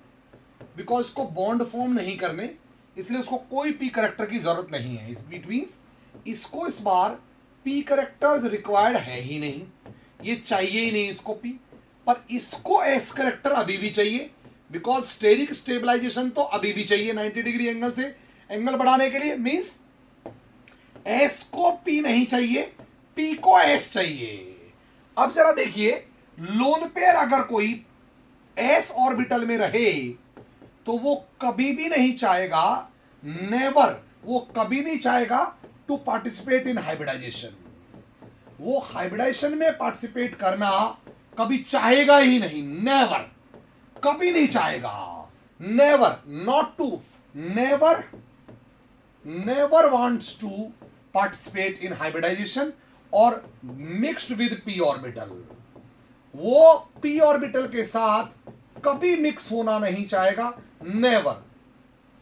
बिकॉज उसको बॉन्ड फॉर्म नहीं करने, इसलिए उसको कोई पी करेक्टर की जरूरत नहीं है। इट मीन्स इसको इस बार पी करेक्टर्स रिक्वायर्ड है ही नहीं, ये चाहिए ही नहीं इसको पी, पर इसको एस करेक्टर अभी भी चाहिए, बिकॉज स्टेरिक स्टेबलाइजेशन तो अभी भी चाहिए 90 डिग्री एंगल से एंगल बढ़ाने के लिए। मीन्स एस को पी नहीं चाहिए, पी को एस चाहिए। अब जरा देखिए, लोन पेयर अगर कोई एस ऑर्बिटल में रहे तो वो कभी भी नहीं चाहेगा, नेवर, वो कभी नहीं चाहेगा टू पार्टिसिपेट इन हाइब्रिडाइजेशन। वो हाइब्रिडाइजेशन में पार्टिसिपेट करना कभी चाहेगा ही नहीं, नेवर, कभी नहीं चाहेगा, never, not to, never, never wants to participate in hybridisation और मिक्स्ड विद पी ऑर्बिटल। वो पी ऑर्बिटल के साथ कभी मिक्स होना नहीं चाहेगा, नेवर।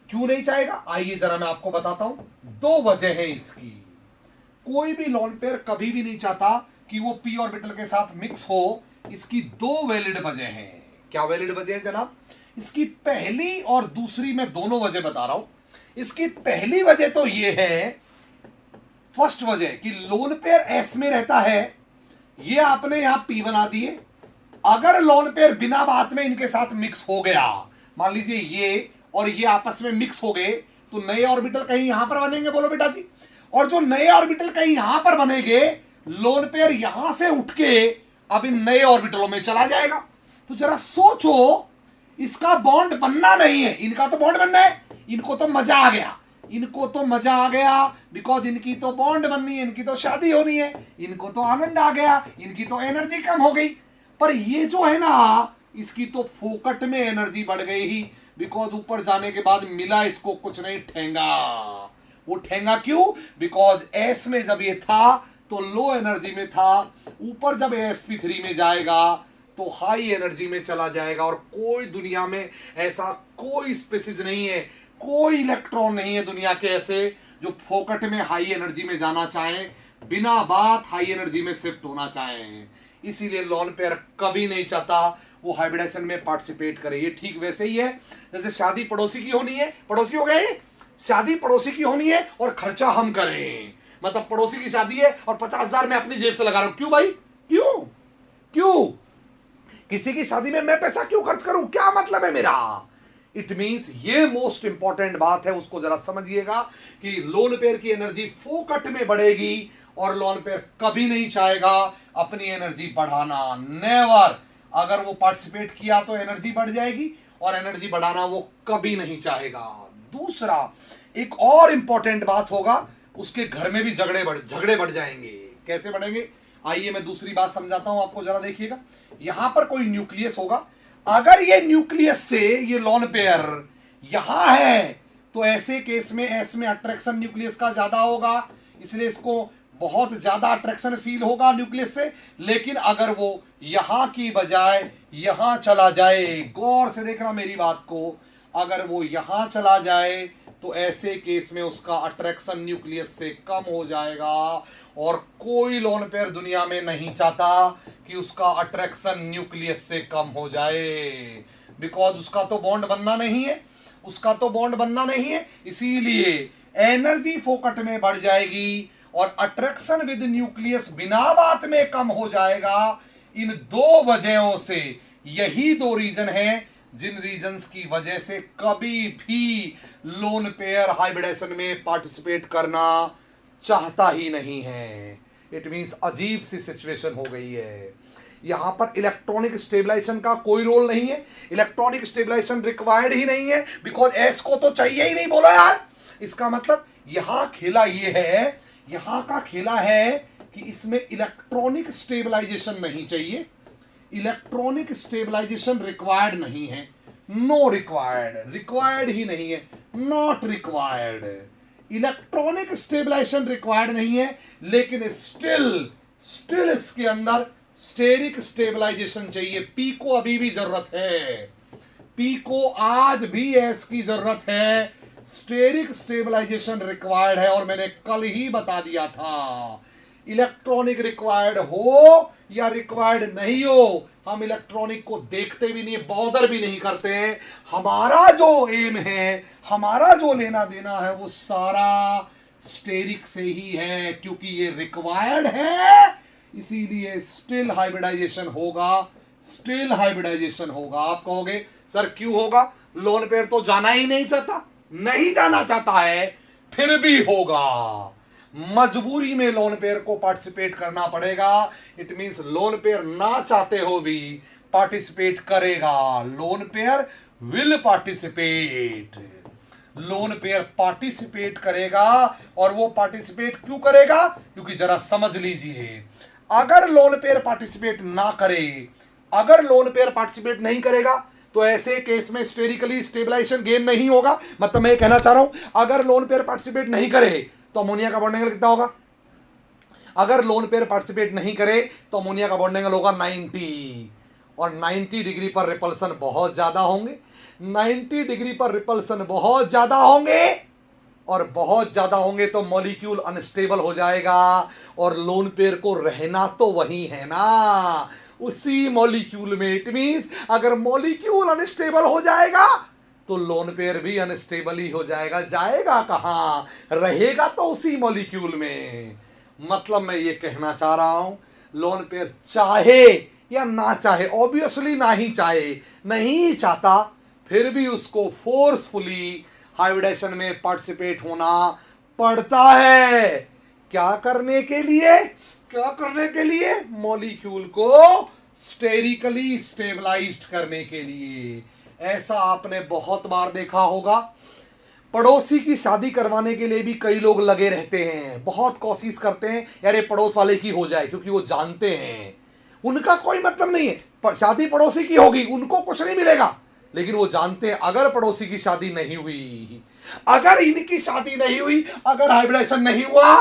क्यों नहीं चाहेगा, आइए जरा मैं आपको बताता हूं। दो वजह है इसकी। कोई भी लोन पेयर कभी भी नहीं चाहता कि वो पी ऑर्बिटल के साथ मिक्स हो। इसकी दो वैलिड वजह हैं। क्या वैलिड वजह है जनाब? इसकी पहली और दूसरी, मैं दोनों वजह बता रहा हूं। इसकी पहली वजह तो ये है, फर्स्ट वजह, कि लोन पेयर एस में रहता है, ये आपने यहां पी बना दिए। अगर लोन पेयर बिना बात में इनके साथ मिक्स हो गया, मान लीजिए ये और ये आपस में मिक्स हो गए, तो नए ऑर्बिटल कहीं यहां पर बनेंगे, बोलो बेटा जी। और जो नए ऑर्बिटल कहीं यहां पर बनेंगे, लोन पेयर यहां से उठ के अब इन नए ऑर्बिटलों में चला जाएगा। तो जरा सोचो, इसका बॉन्ड बनना नहीं है, इनका तो बॉन्ड बनना है। इनको तो मजा आ गया, इनको तो मजा आ गया, बिकॉज इनकी तो बॉन्ड बननी है, इनकी तो शादी होनी है, इनको तो आनंद आ गया, इनकी तो एनर्जी कम हो गई। पर ये जो है ना, इसकी तो फोकट में एनर्जी बढ़ गई ही, बिकॉज ऊपर जाने के बाद मिला इसको कुछ नहीं, ठेंगा। वो ठेंगा क्यों? बिकॉज एस में जब ये था तो लो एनर्जी में था, ऊपर जब sp3 में जाएगा तो हाई एनर्जी में चला जाएगा। और कोई दुनिया में ऐसा कोई स्पेसिस नहीं है, कोई इलेक्ट्रॉन नहीं है दुनिया के ऐसे जो फोकट में हाई एनर्जी में जाना चाहें, बिना बात हाई एनर्जी में शिफ्ट होना चाहें। इसीलिए लोन पेयर कभी नहीं चाहता वो हाइब्रिडेशन में पार्टिसिपेट करे। ये ठीक वैसे ही है जैसे शादी पड़ोसी की होनी है, पड़ोसी हो गए, शादी पड़ोसी की होनी है और खर्चा हम करें। मतलब पड़ोसी की शादी है और 50,000 मैं अपनी जेब से लगा रहा हूं। क्यों भाई? क्यों क्यों किसी की शादी में मैं पैसा क्यों खर्च करूं? क्या मतलब है मेरा? इट मींस, ये मोस्ट इंपॉर्टेंट बात है, उसको जरा समझिएगा कि लोन पेयर की एनर्जी फोकट में बढ़ेगी और लोन पेयर कभी नहीं चाहेगा अपनी एनर्जी बढ़ाना, नेवर। अगर वो पार्टिसिपेट किया तो एनर्जी बढ़ जाएगी और एनर्जी बढ़ाना वो कभी नहीं चाहेगा। दूसरा, एक और इंपॉर्टेंट बात होगा, उसके घर में भी झगड़े बढ़ जाएंगे। कैसे बढ़ेंगे? आइए मैं दूसरी बात समझाता हूं आपको, जरा देखिएगा। यहां पर कोई न्यूक्लियस होगा, अगर ये न्यूक्लियस से ये लोन पेयर यहां है तो ऐसे केस में एस में अट्रैक्शन न्यूक्लियस का ज्यादा होगा, इसलिए इसको बहुत ज्यादा अट्रैक्शन फील होगा न्यूक्लियस से। लेकिन अगर वो यहां की बजाय यहां चला जाए, गौर से देखना मेरी बात को, अगर वो यहां चला जाए तो ऐसे केस में उसका अट्रैक्शन न्यूक्लियस से कम हो जाएगा। और कोई लोन पेयर दुनिया में नहीं चाहता कि उसका अट्रैक्शन न्यूक्लियस से कम हो जाए, बिकॉज उसका तो बॉन्ड बनना नहीं है, उसका तो बॉन्ड बनना नहीं है। इसीलिए एनर्जी फोकट में बढ़ जाएगी और अट्रैक्शन विद न्यूक्लियस बिना बात में कम हो जाएगा। इन दो वजहों से, यही दो रीजन है जिन रीजंस की वजह से कभी भी लोन पेयर हाइब्रिडेशन में पार्टिसिपेट करना चाहता ही नहीं है। इट मींस अजीब सी सिचुएशन हो गई है। यहां पर इलेक्ट्रॉनिक स्टेबलाइजेशन का कोई रोल नहीं है, इलेक्ट्रॉनिक स्टेबलाइजेशन रिक्वायर्ड ही नहीं है, बिकॉज एस को तो चाहिए ही नहीं। बोलो यार, इसका मतलब यहां खेला ये है, यहां का खेला है कि इसमें इलेक्ट्रॉनिक स्टेबलाइजेशन नहीं चाहिए, इलेक्ट्रॉनिक स्टेबलाइजेशन रिक्वायर्ड नहीं है, नो रिक्वायर्ड, रिक्वायर्ड ही नहीं है, not required. Electronic stabilisation required नहीं है, लेकिन स्टिल इसके अंदर स्टेरिक स्टेबलाइजेशन चाहिए। पी को अभी भी जरूरत है, पी को आज भी एस की जरूरत है, स्टेरिक स्टेबलाइजेशन रिक्वायर्ड है। और मैंने कल ही बता दिया था, इलेक्ट्रॉनिक रिक्वायर्ड हो या रिक्वायर्ड नहीं हो, हम इलेक्ट्रॉनिक को देखते भी नहीं, बॉदर भी नहीं करते हैं। हमारा जो एम है, हमारा जो लेना देना है, वो सारा स्टेरिक से ही है, क्योंकि ये रिक्वायर्ड है, इसीलिए स्टिल हाइब्रिडाइजेशन होगा, स्टिल हाइब्रिडाइजेशन होगा। आप कहोगे सर क्यों होगा, लोन पेयर तो जाना ही नहीं चाहता, नहीं जाना चाहता है, फिर भी होगा, मजबूरी में लोन पेयर को पार्टिसिपेट करना पड़ेगा। इट मींस लोन पेयर ना चाहते हो भी पार्टिसिपेट करेगा, lone pair will participate, lone pair participate करेगा। और वो पार्टिसिपेट क्यों करेगा, क्योंकि जरा समझ लीजिए, अगर लोन पेयर पार्टिसिपेट ना करे, अगर लोन पेयर पार्टिसिपेट नहीं करेगा, तो ऐसे केस में स्टेरिकली स्टेबलाइजेशन गेन नहीं होगा। मतलब मैं कहना चाह रहा हूं, अगर लोन पेयर पार्टिसिपेट नहीं करे तो अमोनिया का बॉन्ड एंगल कितना होगा, अगर लोन पेयर पार्टिसिपेट नहीं करे तो अमोनिया का बॉन्ड एंगल होगा 90, और 90 डिग्री पर रिपल्सन बहुत ज्यादा होंगे, 90 डिग्री पर रिपल्सन बहुत ज्यादा होंगे, और बहुत ज्यादा होंगे तो मॉलिक्यूल अनस्टेबल हो जाएगा, और लोन पेयर को रहना तो वही है ना, उसी मॉलिक्यूल में। इट मींस अगर मॉलिक्यूल अनस्टेबल हो जाएगा तो लोन पेयर भी अनस्टेबल ही हो जाएगा, जाएगा कहां, रहेगा तो उसी मॉलिक्यूल में। मतलब मैं ये कहना चाह रहा हूं, लोन पेयर चाहे या ना चाहे, ऑब्वियसली ना ही चाहे, नहीं चाहता, फिर भी उसको फोर्सफुली हाइब्रिडाइजेशन में पार्टिसिपेट होना पड़ता है। क्या करने के लिए, क्या करने के लिए, मॉलिक्यूल को स्टेरिकली स्टेबलाइज्ड करने के लिए। ऐसा आपने बहुत बार देखा होगा, पड़ोसी की शादी करवाने के लिए भी कई लोग लगे रहते हैं, बहुत कोशिश करते हैं यार ये पड़ोस वाले की हो जाए, क्योंकि वो जानते हैं उनका कोई मतलब नहीं है, पर शादी पड़ोसी की होगी, उनको कुछ नहीं मिलेगा, लेकिन वो जानते हैं अगर पड़ोसी की शादी नहीं हुई, अगर इनकी शादी नहीं हुई, अगर हाइब्रिडाइजेशन नहीं हुआ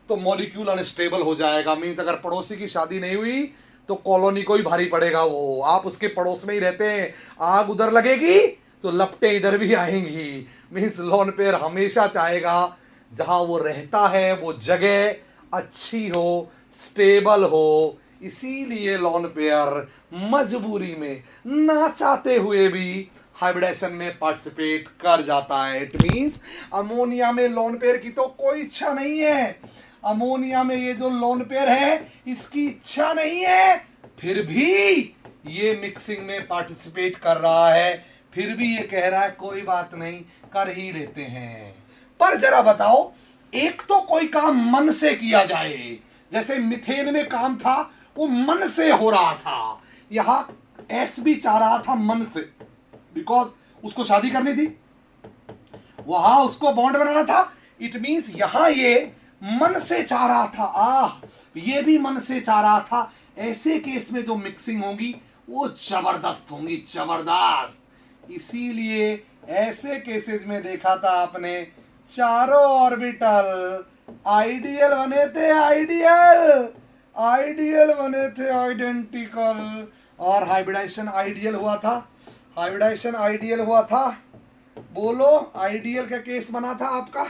तो मॉलिक्यूल अनस्टेबल हो जाएगा। मींस अगर पड़ोसी की शादी नहीं हुई तो कॉलोनी को ही भारी पड़ेगा, वो आप उसके पड़ोस में ही रहते हैं, आग उधर लगेगी तो लपटें इधर भी आएंगी। मींस लोन पेयर हमेशा चाहेगा जहां वो रहता है वो जगह अच्छी हो, स्टेबल हो, इसीलिए लोन पेयर मजबूरी में ना चाहते हुए भी हाइब्रिडेशन में पार्टिसिपेट कर जाता है। इट मींस अमोनिया में लोन पेयर की तो कोई इच्छा नहीं है, अमोनिया में ये जो लोन पेयर है इसकी इच्छा नहीं है, फिर भी ये मिक्सिंग में पार्टिसिपेट कर रहा है, फिर भी ये कह रहा है कोई बात नहीं, कर ही लेते हैं। पर जरा बताओ, एक तो कोई काम मन से किया जाए, जैसे मिथेन में काम था वो मन से हो रहा था, यहां एस भी चाह रहा था मन से, बिकॉज उसको शादी करनी थी, वहां उसको बॉन्ड बनाना था। इट मींस यहां ये मन से चाह रहा था, ये भी मन से चाह रहा था। ऐसे केस में जो मिक्सिंग होगी वो जबरदस्त होंगी, जबरदस्त। इसीलिए ऐसे केसेस में देखा था आपने, चारों ऑर्बिटल आइडियल बने थे, आइडियल बने थे, आइडेंटिकल, और हाइब्रिडाइजेशन आइडियल हुआ था, हाइब्रिडाइजेशन आइडियल हुआ था। बोलो आइडियल का केस बना था आपका,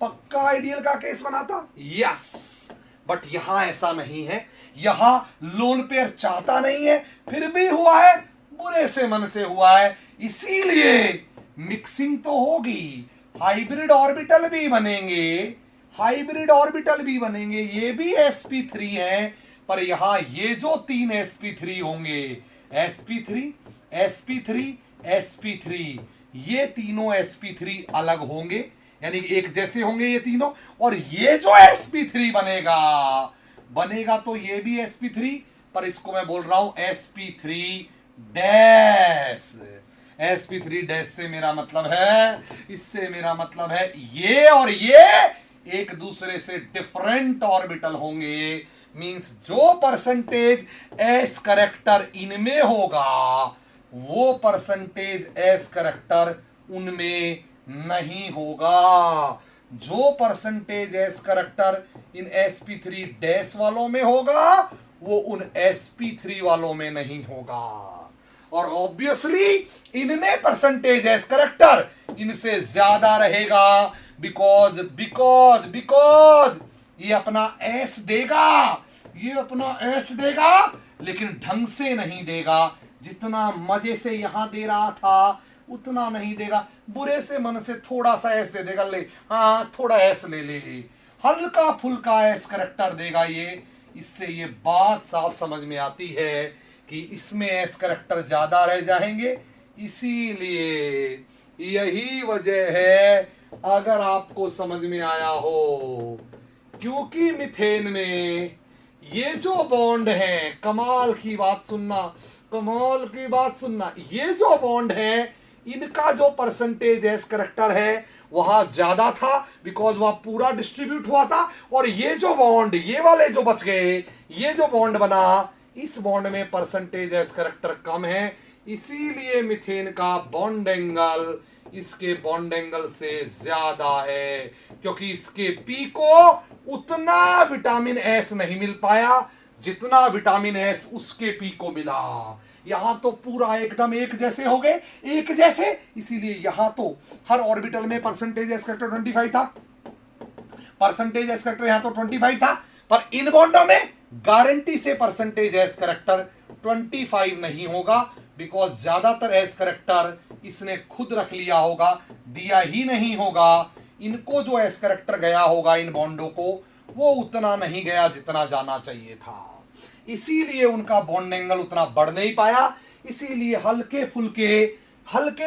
पक्का आइडियल का केस बना था, यस। बट यहां ऐसा नहीं है, यहां लोन पेयर चाहता नहीं है, फिर भी हुआ है, बुरे से मन से हुआ है, इसीलिए मिक्सिंग तो होगी, हाइब्रिड ऑर्बिटल भी बनेंगे, हाइब्रिड ऑर्बिटल भी बनेंगे, ये भी sp3 है, पर यहां ये जो 3 sp3 होंगे, sp3 sp3 sp3, ये तीनों sp3 अलग होंगे, यानी एक जैसे होंगे ये तीनों, और ये जो sp3 बनेगा, बनेगा तो ये भी sp3, पर इसको मैं बोल रहा हूं sp3 डैश, sp3 डैश से मेरा मतलब है, इससे मेरा मतलब है ये और ये एक दूसरे से डिफरेंट ऑर्बिटल होंगे। मींस जो परसेंटेज एस करेक्टर इनमें होगा वो परसेंटेज एस करेक्टर उनमें नहीं होगा। जो परसेंटेज एस करेक्टर इन sp3 डैश वालों में होगा वो उन sp3 वालों में नहीं होगा। और ऑब्वियसली इनमें परसेंटेज एस करेक्टर इनसे ज्यादा रहेगा, बिकॉज बिकॉज बिकॉज ये अपना एस देगा, ये अपना एस देगा, लेकिन ढंग से नहीं देगा। जितना मजे से यहां दे रहा था उतना नहीं देगा, बुरे से मन से थोड़ा सा एस दे देगा, ले हाँ थोड़ा एस ले ले, हल्का फुल्का एस करेक्टर देगा ये। इससे ये बात साफ समझ में आती है कि इसमें एस करेक्टर ज्यादा रह जाएंगे। इसीलिए यही वजह है, अगर आपको समझ में आया हो, क्योंकि मिथेन में ये जो बॉन्ड है, कमाल की बात सुनना, कमाल की बात सुनना, ये जो बॉन्ड है इनका जो परसेंटेज एस करेक्टर है वहां ज्यादा था, बिकॉज वहां पूरा डिस्ट्रीब्यूट हुआ था। और ये जो बॉन्ड, ये वाले जो बच गए, ये जो बॉन्ड बना, इस बॉन्ड में परसेंटेज एस करेक्टर कम है। इसीलिए मिथेन का बॉन्ड एंगल इसके बॉन्ड एंगल से ज्यादा है, क्योंकि इसके पी को उतना विटामिन एस नहीं मिल पाया जितना विटामिन एस उसके पी को मिला। यहां तो पूरा एकदम एक जैसे हो गए, एक जैसे। इसीलिए यहां तो हर ऑर्बिटल में परसेंटेज एस करेक्टर 25 था, परसेंटेज एस करेक्टर यहां तो 25 था, पर इन बॉन्डों में गारंटी से परसेंटेज एस करेक्टर 25 नहीं होगा, बिकॉज ज्यादातर एस करेक्टर इसने खुद रख लिया होगा, दिया ही नहीं होगा। इनको जो एस करेक्टर गया होगा इन बॉन्डों को, वो उतना नहीं गया जितना जाना चाहिए था। इसीलिए उनका बॉन्ड एंगल उतना बढ़ नहीं पाया। इसीलिए हल्के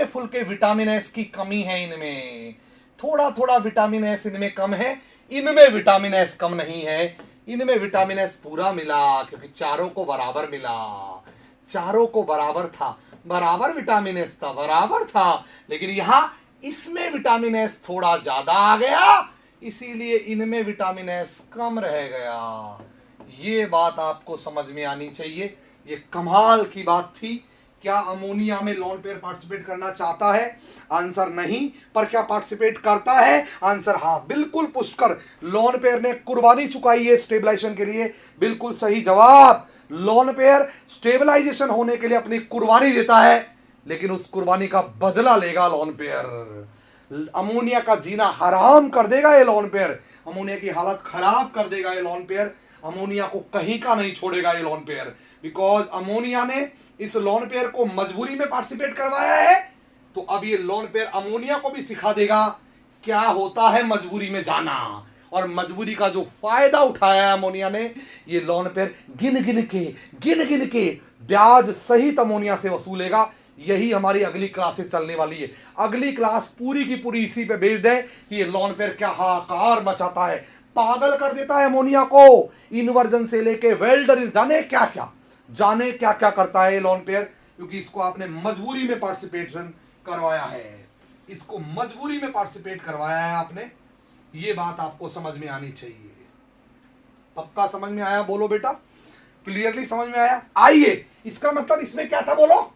फुल्के विटामिन एस की कमी है इनमें, थोड़ा थोड़ा विटामिन एस इनमें कम है। इनमें विटामिन एस कम नहीं है, इनमें विटामिन एस पूरा मिला, क्योंकि चारों को बराबर मिला, चारों को बराबर था, बराबर विटामिन एस था, बराबर था। लेकिन यहां इसमें विटामिन एस थोड़ा ज्यादा आ गया, इसीलिए इनमें विटामिन एस कम रह गया। ये बात आपको समझ में आनी चाहिए। ये कमाल की बात थी। क्या अमोनिया में लोन पेयर पार्टिसिपेट करना चाहता है? आंसर नहीं। पर क्या पार्टिसिपेट करता है? आंसर हाँ, बिल्कुल पुष्कर। लोन पेयर ने कुर्बानी चुकाई है स्टेबलाइजेशन के लिए, बिल्कुल सही जवाब। लोन पेयर स्टेबलाइजेशन होने के लिए अपनी कुर्बानी देता है, लेकिन उस कुर्बानी का बदला लेगा लोन पेयर। अमोनिया का जीना हराम कर देगा ये लोन पेयर, अमोनिया की हालत खराब कर देगा ये लोन पेयर। अमोनिया को कहीं का नहीं छोड़ेगा ये लोन पेयर, बिकॉज अमोनिया ने इस लोन पेयर को मजबूरी में पार्टिसिपेट करवाया है। तो अब ये लोन पेयर अमोनिया को भी सिखा देगा क्या होता है मजबूरी में जाना, और मजबूरी का जो फायदा उठाया है अमोनिया ने, ये लोन पेयर गिन गिन के ब्याज सहित अमोनिया से वसूलेगा। यही हमारी अगली क्लासेस चलने वाली है। अगली क्लास पूरी की पूरी इसी पे बेस्ड है कि ये लोन पेयर क्या हाहाकार मचाता है, पागल कर देता है अमोनिया को, इन्वर्जन से लेके वेल्डर, जाने क्या क्या करता है ये लोन पेयर, क्योंकि इसको आपने मजबूरी में पार्टिसिपेशन करवाया है, इसको मजबूरी में पार्टिसिपेट करवाया है आपने। ये बात आपको समझ में आनी चाहिए। पक्का समझ में आया? बोलो बेटा, क्लियरली समझ में आया? आइए, इसका मतलब इसमें क्या था बोलो?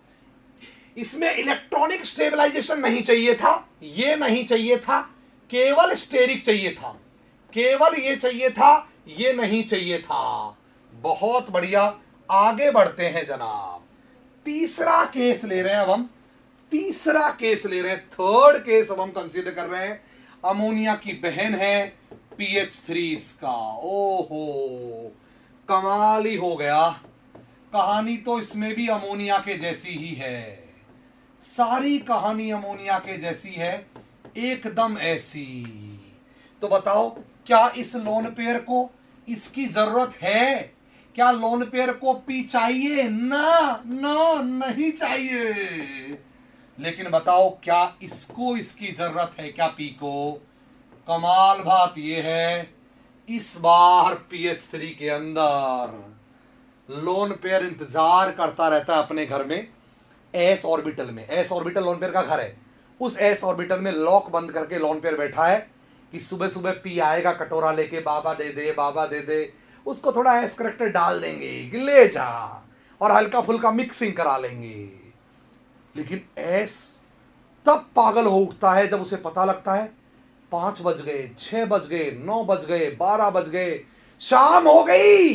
इसमें इलेक्ट्रॉनिक स्टेबलाइजेशन नहीं चाहिए था, ये नहीं चाहिए था, केवल स्टेरिक चाहिए था, केवल ये चाहिए था, ये नहीं चाहिए था। बहुत बढ़िया, आगे बढ़ते हैं जनाब। तीसरा केस ले रहे हैं अब हम, तीसरा केस ले रहे हैं, थर्ड केस अब हम कंसीडर कर रहे हैं। अमोनिया की बहन है PH3 इसका। ओहो, कमाल ही हो गया। कहानी तो इसमें भी अमोनिया के जैसी ही है, सारी कहानी अमोनिया के जैसी है, एकदम ऐसी। तो बताओ, क्या इस लोन पेयर को इसकी जरूरत है? क्या लोन पेयर को पी चाहिए? ना ना, नहीं चाहिए। लेकिन बताओ, क्या इसको इसकी जरूरत है क्या पी को? कमाल बात यह है, इस बार PH3 के अंदर लोन पेयर इंतजार करता रहता है अपने घर में, एस ऑर्बिटल में। एस ऑर्बिटल लोन पेयर का घर है। उस एस ऑर्बिटल में लॉक बंद करके लोन पेयर बैठा है कि सुबह सुबह पी आएगा कटोरा लेके, बाबा दे दे, बाबा दे दे। उसको थोड़ा एस करेक्टर डाल देंगे कि ले जा, और हल्का फुल्का मिक्सिंग करा लेंगे। लेकिन एस तब पागल हो उठता है जब उसे पता लगता है 5 बज गए, 6 बज गए, 9 बज गए, 12 बज गए, शाम हो गई,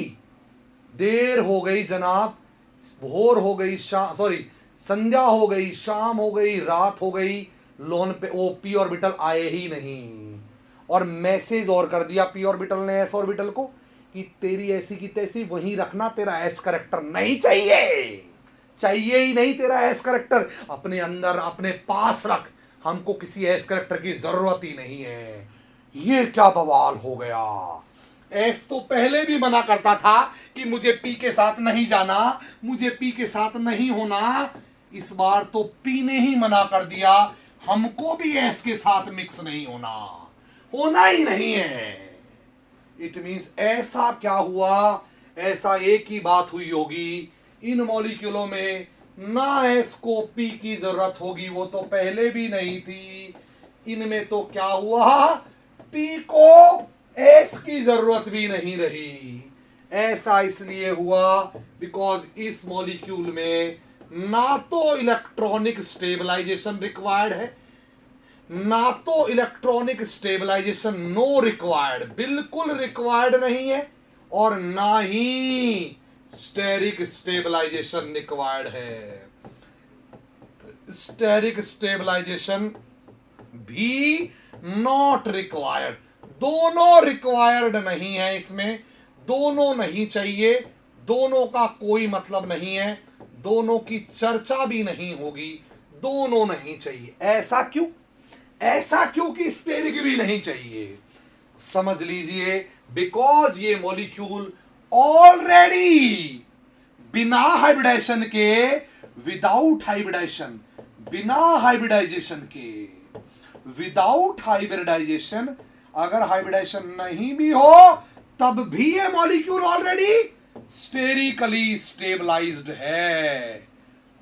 देर हो गई जनाब, भोर हो गई, संध्या हो गई, शाम हो गई, रात हो गई, लोन पे वो पी ऑर्बिटल आए ही नहीं। और मैसेज और कर दिया पी ऑर्बिटल ने एस ऑर्बिटल को कि तेरी ऐसी की तैसी वहीं रखना, तेरा एस करेक्टर नहीं चाहिए, चाहिए ही नहीं तेरा एस करेक्टर, अपने अंदर अपने पास रख, हमको किसी एस करेक्टर की जरूरत ही नहीं है। ये क्या बवाल हो गया। एस तो पहले भी मना करता था कि मुझे पी के साथ नहीं जाना, मुझे पी के साथ नहीं होना, इस बार तो पी ने ही मना कर दिया, हमको भी एस के साथ मिक्स नहीं होना, होना ही नहीं है। इट मींस ऐसा क्या हुआ, ऐसा एक ही बात हुई होगी, इन मॉलिक्यूलों में ना एस को पी की जरूरत होगी, वो तो पहले भी नहीं थी, इनमें तो क्या हुआ, पी को एस की जरूरत भी नहीं रही। ऐसा इसलिए हुआ बिकॉज इस मॉलिक्यूल में ना तो इलेक्ट्रॉनिक स्टेबलाइजेशन रिक्वायर्ड है, ना तो इलेक्ट्रॉनिक स्टेबलाइजेशन नो रिक्वायर्ड, बिल्कुल रिक्वायर्ड नहीं है, और ना ही स्टेरिक स्टेबलाइजेशन रिक्वायर्ड है। स्टेरिक स्टेबलाइजेशन भी नॉट रिक्वायर्ड, दोनों रिक्वायर्ड नहीं है, इसमें दोनों नहीं चाहिए, दोनों का कोई मतलब नहीं है, दोनों की चर्चा भी नहीं होगी, दोनों नहीं चाहिए। ऐसा क्यों, ऐसा क्यों कि स्टेरिक भी नहीं चाहिए, समझ लीजिए, बिकॉज ये मॉलिक्यूल ऑलरेडी बिना हाइब्रिडाइजेशन के, विदाउट हाइब्रिडाइजेशन, बिना हाइब्रिडाइजेशन के, विदाउट हाइब्रिडाइजेशन, अगर हाइब्रिडाइजेशन नहीं भी हो तब भी ये मॉलिक्यूल ऑलरेडी स्टेरिकली स्टेबलाइज्ड है,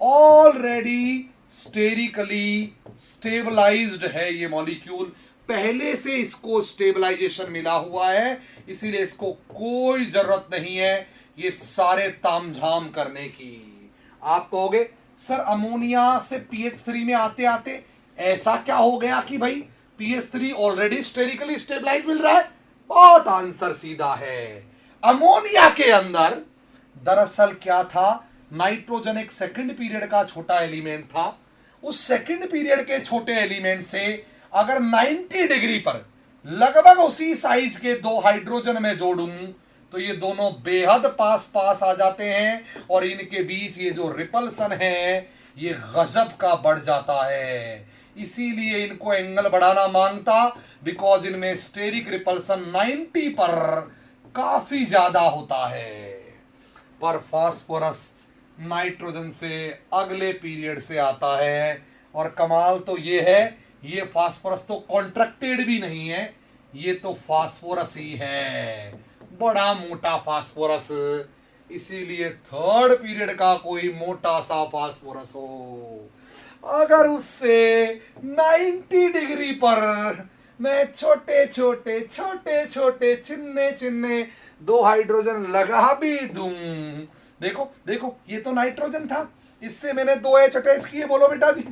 ऑलरेडी स्टेरिकली स्टेबलाइज्ड है ये मॉलिक्यूल, पहले से इसको स्टेबलाइजेशन मिला हुआ है, इसीलिए इसको कोई जरूरत नहीं है ये सारे तामझाम करने की। आप कहोगे सर अमोनिया से pH3 में आते आते ऐसा क्या हो गया कि भाई pH3 ऑलरेडी स्टेरिकली स्टेबलाइज मिल रहा है। बहुत आंसर सीधा है, अमोनिया के अंदर दरअसल क्या था, नाइट्रोजन एक सेकंड पीरियड का छोटा एलिमेंट था, उस सेकंड पीरियड के छोटे एलिमेंट से अगर 90 डिग्री पर लगभग उसी साइज के दो हाइड्रोजन में जोड़ूं तो ये दोनों बेहद पास पास आ जाते हैं, और इनके बीच ये जो रिपल्सन है ये गजब का बढ़ जाता है, इसीलिए इनको एंगल बढ़ाना मांगता, बिकॉज इनमें स्टेरिक रिपल्सन 90 पर काफी ज्यादा होता है। पर फास्फोरस नाइट्रोजन से अगले पीरियड से आता है, और कमाल तो ये है, ये फास्फोरस तो कॉन्ट्रैक्टेड भी नहीं है, ये तो फास्फोरस ही है, बड़ा मोटा फास्फोरस, इसीलिए थर्ड पीरियड का कोई मोटा सा फास्फोरस हो, अगर उससे 90 डिग्री पर मैं छोटे छोटे छोटे छोटे चिन्ने चिन्ने दो हाइड्रोजन लगा भी दूं, देखो देखो ये तो नाइट्रोजन था, इससे मैंने 2 H अटैच किए, बोलो बेटा जी,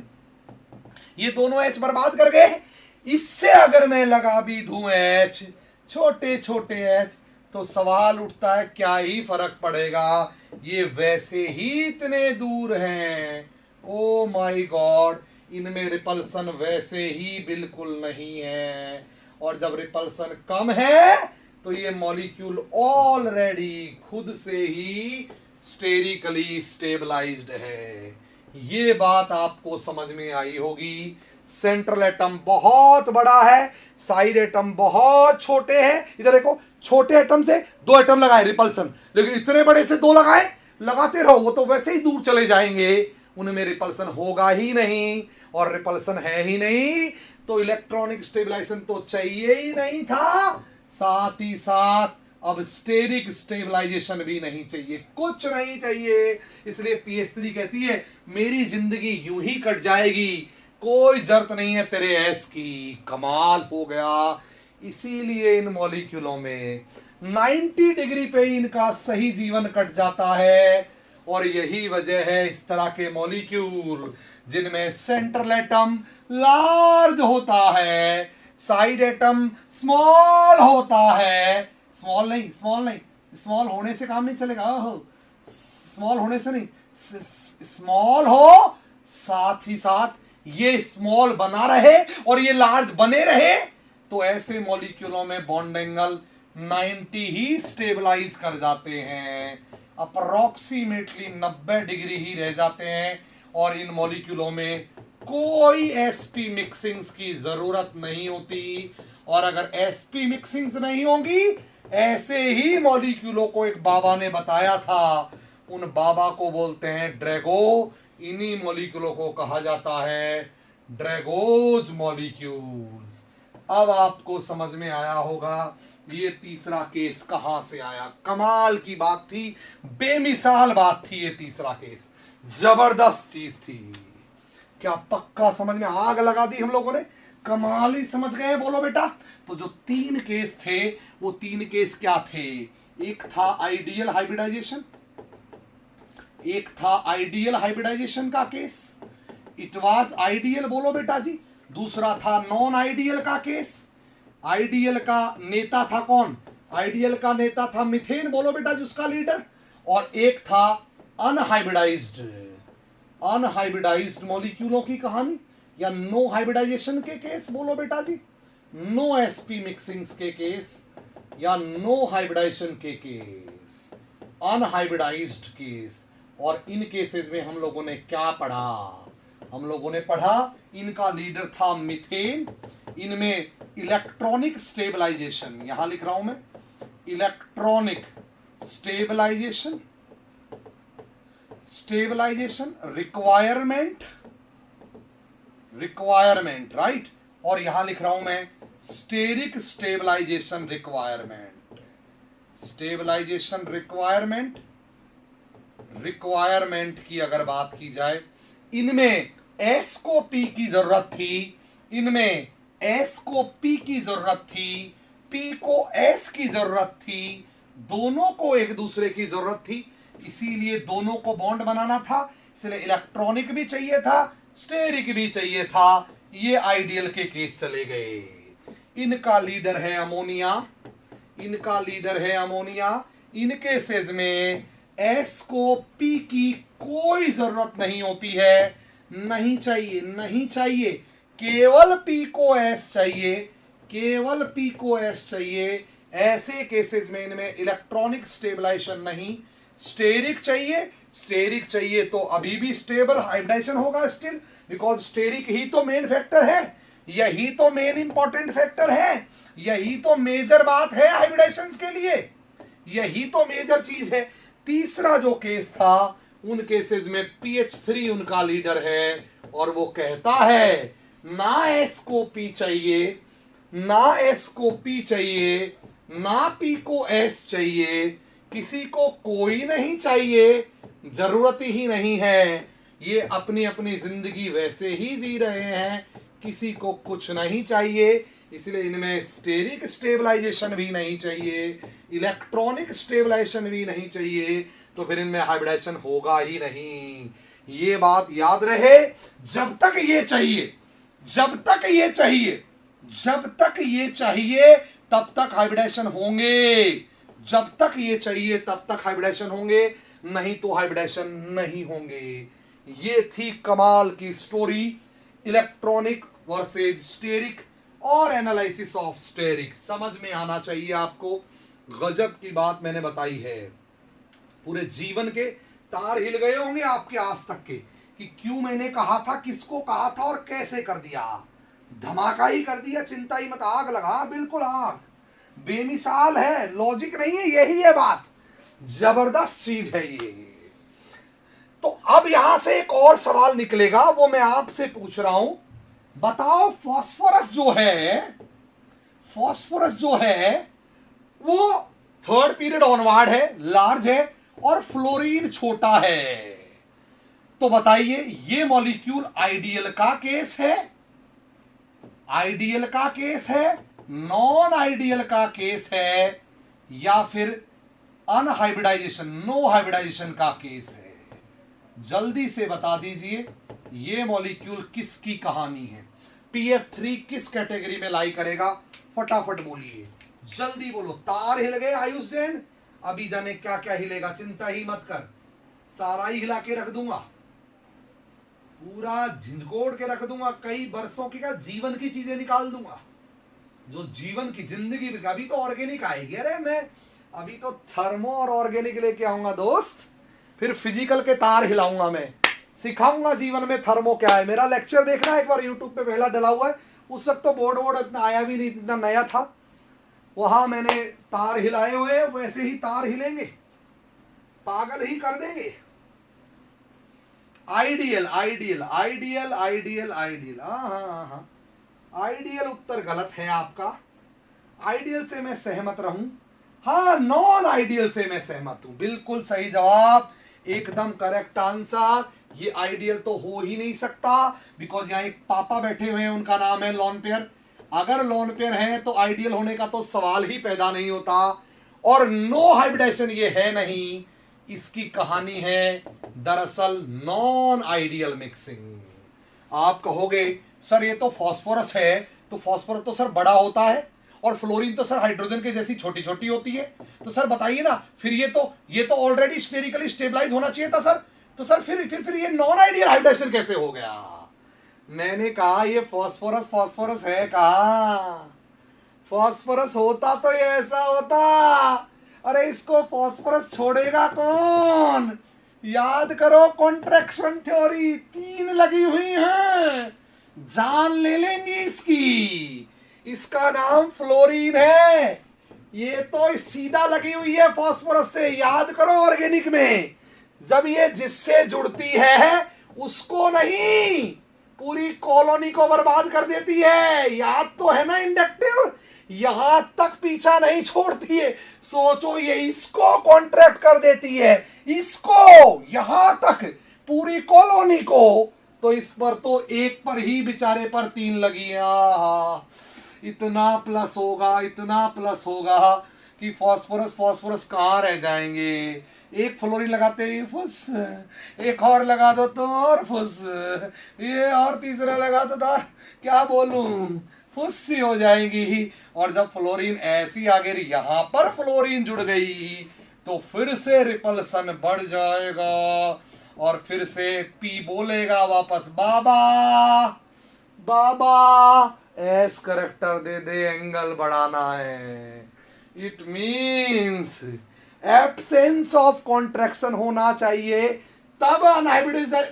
ये दोनों H बर्बाद कर गए, इससे अगर मैं लगा भी दूं H, छोटे छोटे H, तो सवाल उठता है क्या ही फर्क पड़ेगा, ये वैसे ही इतने दूर हैं, ओ माय गॉड, इनमें रिपल्सन वैसे ही बिल्कुल नहीं है, और जब रिपल्सन कम है तो ये मॉलिक्यूल ऑलरेडी खुद से ही स्टेरिकली स्टेबलाइज्ड है। ये बात आपको समझ में आई होगी। सेंट्रल एटम बहुत बड़ा है, साइड एटम बहुत छोटे हैं, इधर देखो छोटे एटम से 2 एटम लगाए रिपल्सन, लेकिन इतने बड़े से 2 लगाए, लगाते रहो वो तो वैसे ही दूर चले जाएंगे, उनमें रिपल्सन होगा ही नहीं, और रिपल्सन है ही नहीं तो इलेक्ट्रॉनिक स्टेबलाइजेशन तो चाहिए ही नहीं था, साथ ही साथ अब स्टेरिक स्टेबलाइजेशन भी नहीं चाहिए, कुछ नहीं चाहिए, इसलिए pH3 कहती है मेरी जिंदगी यूं ही कट जाएगी, कोई जरूरत नहीं है तेरे एस की। कमाल हो गया, इसीलिए इन मॉलिक्यूलों में 90 डिग्री पे इनका सही जीवन कट जाता है, और यही वजह है इस तरह के मॉलिक्यूल जिनमें सेंट्रल एटम लार्ज होता है, साइड एटम स्मॉल होता है, स्मॉल नहीं, स्मॉल होने से काम नहीं चलेगा, स्मॉल होने से नहीं, स्मॉल हो साथ ही साथ ये स्मॉल बना रहे और ये लार्ज बने रहे, तो ऐसे मॉलिक्यूलों में बॉन्ड एंगल 90 ही स्टेबलाइज कर जाते हैं, अप्रोक्सीमेटली 90 डिग्री ही रह जाते हैं, और इन मॉलिक्यूलों में कोई एसपी मिक्सिंग्स की जरूरत नहीं होती। और अगर एसपी मिक्सिंग्स नहीं होंगी, ऐसे ही मॉलिक्यूलों को एक बाबा ने बताया था, उन बाबा को बोलते हैं ड्रैगो, इन्हीं मॉलिक्यूलों को कहा जाता है ड्रैगोज मॉलिक्यूल्स। अब आपको समझ में आया होगा ये तीसरा केस कहां से आया। कमाल की बात थी, बेमिसाल बात थी, ये तीसरा केस जबरदस्त चीज थी। क्या पक्का समझ में आग लगा दी हम लोगों ने? कमाल ही समझ गए, बोलो बेटा। तो जो 3 केस थे वो 3 केस क्या थे? एक था आइडियल हाइब्रिडाइजेशन, एक था आइडियल हाइब्रिडाइजेशन का केस, इट वाज आइडियल, बोलो बेटा जी। दूसरा था नॉन आइडियल का केस, आइडियल का नेता था कौन? आइडियल का नेता था मीथेन, बोलो बेटा जी, उसका लीडर। और एक था अनहाइब्रिडाइज्ड मॉलिक्यूलों की कहानी, या नो हाइब्रिडाइजेशन के केस, बोलो बेटा जी, नो एसपी मिक्सिंग्स के केस, या नो हाइब्रिडाइजेशन के केस, अनहाइब्रिडाइज्ड केस। और इन केसेस में हम लोगों ने क्या पढ़ा? हम लोगों ने पढ़ा इनका लीडर था मीथेन, इनमें इलेक्ट्रॉनिक स्टेबलाइजेशन, यहां लिख रहा हूं मैं, इलेक्ट्रॉनिक स्टेबलाइजेशन रिक्वायरमेंट, राइट। और यहां लिख रहा हूं मैं स्टेरिक स्टेबलाइजेशन रिक्वायरमेंट की अगर बात की जाए, इनमें एस को पी की जरूरत थी, इनमें एस को पी की जरूरत थी, पी को एस की जरूरत थी, दोनों को एक दूसरे की जरूरत थी, इसीलिए दोनों को बॉन्ड बनाना था, इसलिए इलेक्ट्रॉनिक भी चाहिए था, स्टेरिक भी चाहिए था। ये आइडियल के केस चले गए। इनका लीडर है अमोनिया, इन केसेस में एस को पी की कोई जरूरत नहीं होती है, नहीं चाहिए, केवल पी को एस चाहिए, ऐसे केसेस में इनमें इलेक्ट्रॉनिक स्टेबलाइजेशन नहीं, स्टेरिक चाहिए तो अभी भी स्टेबल हाइब्रिडाइजेशन होगा स्टिल, बिकॉज स्टेरिक ही तो मेन फैक्टर है, यही तो मेन इंपॉर्टेंट फैक्टर है, यही तो मेजर बात है हाइब्रिडाइजेशन के लिए, यही तो मेजर चीज है। तीसरा जो केस था, उन केसेस में PH3 उनका लीडर है, और वो कहता है ना एस को पी चाहिए, ना पी को एस चाहिए, किसी को कोई नहीं चाहिए, जरूरत ही नहीं है, ये अपनी अपनी जिंदगी वैसे ही जी रहे हैं, किसी को कुछ नहीं चाहिए, इसलिए इनमें स्टेरिक स्टेबलाइजेशन भी नहीं चाहिए, इलेक्ट्रॉनिक स्टेबलाइजेशन भी नहीं चाहिए, तो फिर इनमें हाइब्रिडाइजेशन होगा ही नहीं। ये बात याद रहे, जब तक ये चाहिए तब तक हाइब्रिडाइजेशन होंगे, जब तक ये चाहिए तब तक हाइब्रिडाइजेशन होंगे, नहीं तो हाइब्रिडाइजेशन नहीं होंगे। ये थी कमाल की स्टोरी, इलेक्ट्रॉनिक वर्सेज स्टेरिक और एनालिसिस ऑफ स्टेरिक। समझ में आना चाहिए आपको, गजब की बात मैंने बताई है। पूरे जीवन के तार हिल गए होंगे आपके आज तक के, कि क्यों मैंने कहा था, किसको कहा था और कैसे कर दिया। धमाका ही कर दिया, चिंता ही मत, आग लगा, बिल्कुल आग, बेमिसाल है, लॉजिक नहीं है, यही है बात, जबरदस्त चीज है ये। तो अब यहां से एक और सवाल निकलेगा, वो मैं आपसे पूछ रहा हूं, बताओ फास्फोरस जो है वो 3rd पीरियड ऑनवर्ड है, लार्ज है, और फ्लोरीन छोटा है, तो बताइए ये मॉलिक्यूल आइडियल का केस है, नॉन आइडियल का केस है, या फिर अनहाइब्रिडाइजेशन, नो हाइब्रिडाइजेशन का केस है? जल्दी से बता दीजिए, ये मॉलिक्यूल किसकी कहानी है? PF3 किस कैटेगरी में लाई करेगा? फटाफट बोलिए, जल्दी बोलो। तार हिल गए आयुष जैन, अभी जाने क्या क्या हिलेगा, चिंता ही मत कर, सारा ही हिला के रख दूंगा, पूरा झिंझकोड़ के रख दूंगा, कई बरसों की का जीवन की चीजें निकाल दूंगा, जो जीवन की जिंदगी। अभी तो ऑर्गेनिक आएगी, अरे मैं अभी तो थर्मो और ऑर्गेनिक लेके आऊंगा दोस्त, फिर फिजिकल के तार हिलाऊंगा, मैं सिखाऊंगा जीवन में थर्मो क्या है। मेरा लेक्चर देखना एक बार यूट्यूब पे पहला डला हुआ है, उस वक्त तो बोर्ड इतना आया भी नहीं, इतना नया था, वहां मैंने तार हिलाए हुए, वैसे ही तार हिलेंगे, पागल ही कर देंगे। Ideal ideal ideal ideal ideal, हाँ, आइडियल उत्तर गलत है आपका। आइडियल से मैं सहमत रहूं, हाँ, नॉन आइडियल से मैं सहमत हूं, बिल्कुल सही जवाब, एकदम करेक्ट आंसर। ये आइडियल तो हो ही नहीं सकता, बिकॉज यहां एक पापा बैठे हुए हैं, उनका नाम है लोन पेयर। अगर लोन पेयर है तो आइडियल होने का तो सवाल ही पैदा नहीं होता, और नो हाइब्रिडाइजेशन ये है नहीं, इसकी कहानी है दरअसल नॉन आइडियल मिक्सिंग। आप कहोगे सर ये तो फास्फोरस है, तो फास्फोरस तो सर बड़ा होता है, और फ्लोरीन तो सर हाइड्रोजन के जैसी छोटी छोटी होती है, तो सर बताइए ना, फिर ये तो ऑलरेडी स्टेरिकली स्टेबलाइज होना चाहिए था सर, तो सर फिर ये नॉन आइडियल हाइब्रिडाइजेशन कैसे हो गया? मैंने कहा ये फास्फोरस है, कहा फास्फोरस होता तो ये ऐसा होता, अरे इसको फास्फोरस छोड़ेगा कौन? याद करो, कॉन्ट्रैक्शन थ्योरी 3 लगी हुई है, जान ले लेंगी इसकी, इसका नाम फ्लोरीन है, ये तो सीधा लगी हुई है फास्फोरस से। याद करो ऑर्गेनिक में जब ये जिससे जुड़ती है उसको नहीं, पूरी कॉलोनी को बर्बाद कर देती है, याद तो है ना इंडक्टिव, यहां तक पीछा नहीं छोड़ती है। सोचो ये इसको कॉन्ट्रैक्ट कर देती है, इसको यहां तक पूरी कॉलोनी को, तो इस पर तो एक पर ही बेचारे पर 3 लगी है। इतना प्लस होगा कि फास्फोरस कहां रह जाएंगे। एक फ्लोरीन लगाते ही फुस, एक और लगा दो तो और फुस, ये और तीसरा लगा दो तो क्या बोलूं, फुस सी हो जाएंगी। और जब फ्लोरीन ऐसी आगे यहां पर फ्लोरीन जुड़ गई तो फिर से रिपल्सन बढ़ जाएगा, और फिर से पी बोलेगा वापस, बाबा एस करेक्टर दे, एंगल बढ़ाना है। It means absence of contraction होना चाहिए, तब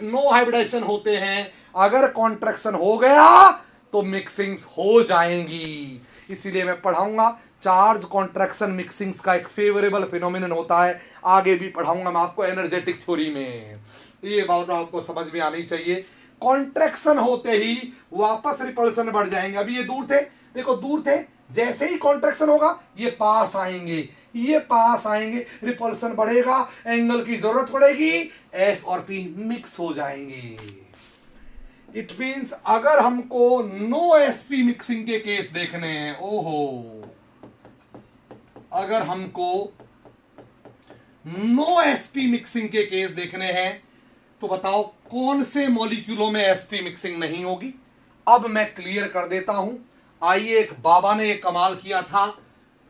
नो हाइब्रिडाइजेशन होते हैं। अगर कॉन्ट्रैक्शन हो गया तो मिक्सिंग्स हो जाएंगी। इसीलिए मैं पढ़ाऊंगा चार्ज कॉन्ट्रैक्शन मिक्सिंग्स का एक फेवरेबल फिनोमिनन होता है, आगे भी पढ़ाऊंगा मैं आपको एनर्जेटिक थ्योरी में, ये बात आपको समझ में आनी चाहिए। कॉन्ट्रैक्शन होते ही वापस रिपल्सन बढ़ जाएंगे। अभी ये दूर थे, देखो दूर थे, जैसे ही कॉन्ट्रैक्शन होगा ये पास आएंगे, रिपल्सन बढ़ेगा, एंगल की जरूरत पड़ेगी, एस और पी मिक्स हो जाएंगे। इट मींस अगर हमको नो एसपी मिक्सिंग के केस देखने हैं, अगर हमको नो एसपी मिक्सिंग के केस देखने हैं तो बताओ कौन से मॉलिक्यूलों में एसपी मिक्सिंग नहीं होगी। अब मैं क्लियर कर देता हूं। आइए, एक बाबा ने एक कमाल किया था,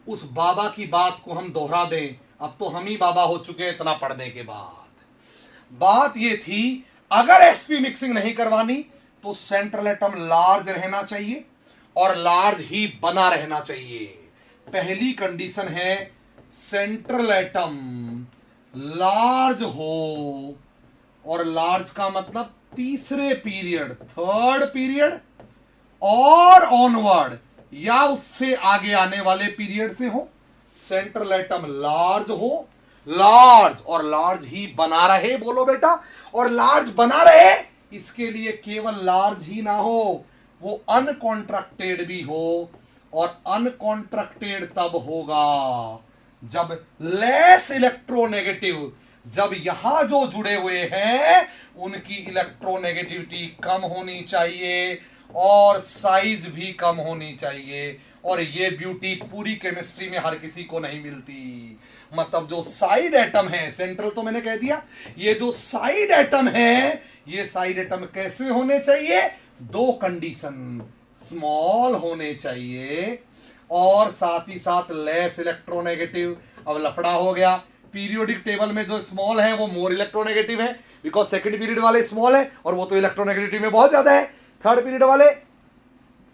उस बाबा की बात को हम दोहरा दें। अब तो हम ही बाबा हो चुके हैं इतना पढ़ने के बाद। बात ये थी, अगर एसपी मिक्सिंग नहीं करवानी तो सेंट्रल एटम लार्ज रहना चाहिए और लार्ज ही बना रहना चाहिए। पहली कंडीशन है सेंट्रल एटम लार्ज हो, और लार्ज का मतलब तीसरे पीरियड, थर्ड पीरियड और ऑनवर्ड या उससे आगे आने वाले पीरियड से हो। सेंट्रल एटम लार्ज हो, लार्ज और लार्ज ही बना रहे, बोलो बेटा, और लार्ज बना रहे इसके लिए केवल लार्ज ही ना हो, वो अनकॉन्ट्रैक्टेड भी हो। और अनकॉन्ट्रैक्टेड तब होगा जब लेस इलेक्ट्रोनेगेटिव, जब यहां जो जुड़े हुए हैं उनकी इलेक्ट्रोनेगेटिविटी कम होनी चाहिए और साइज भी कम होनी चाहिए। और ये ब्यूटी पूरी केमिस्ट्री में हर किसी को नहीं मिलती। मतलब जो साइड एटम है, सेंट्रल तो मैंने कह दिया, ये जो साइड एटम है, ये साइड एटम कैसे होने चाहिए? 2 कंडीशन। स्मॉल होने चाहिए और साथ ही साथ लेस इलेक्ट्रोनेगेटिव। अब लफड़ा हो गया, पीरियोडिक टेबल में जो स्मॉल है वो मोर इलेक्ट्रोनेगेटिव है, बिकॉज सेकंड पीरियड वाले स्मॉल है और वो तो इलेक्ट्रोनेगेटिविटी में बहुत ज्यादा है। थर्ड पीरियड वाले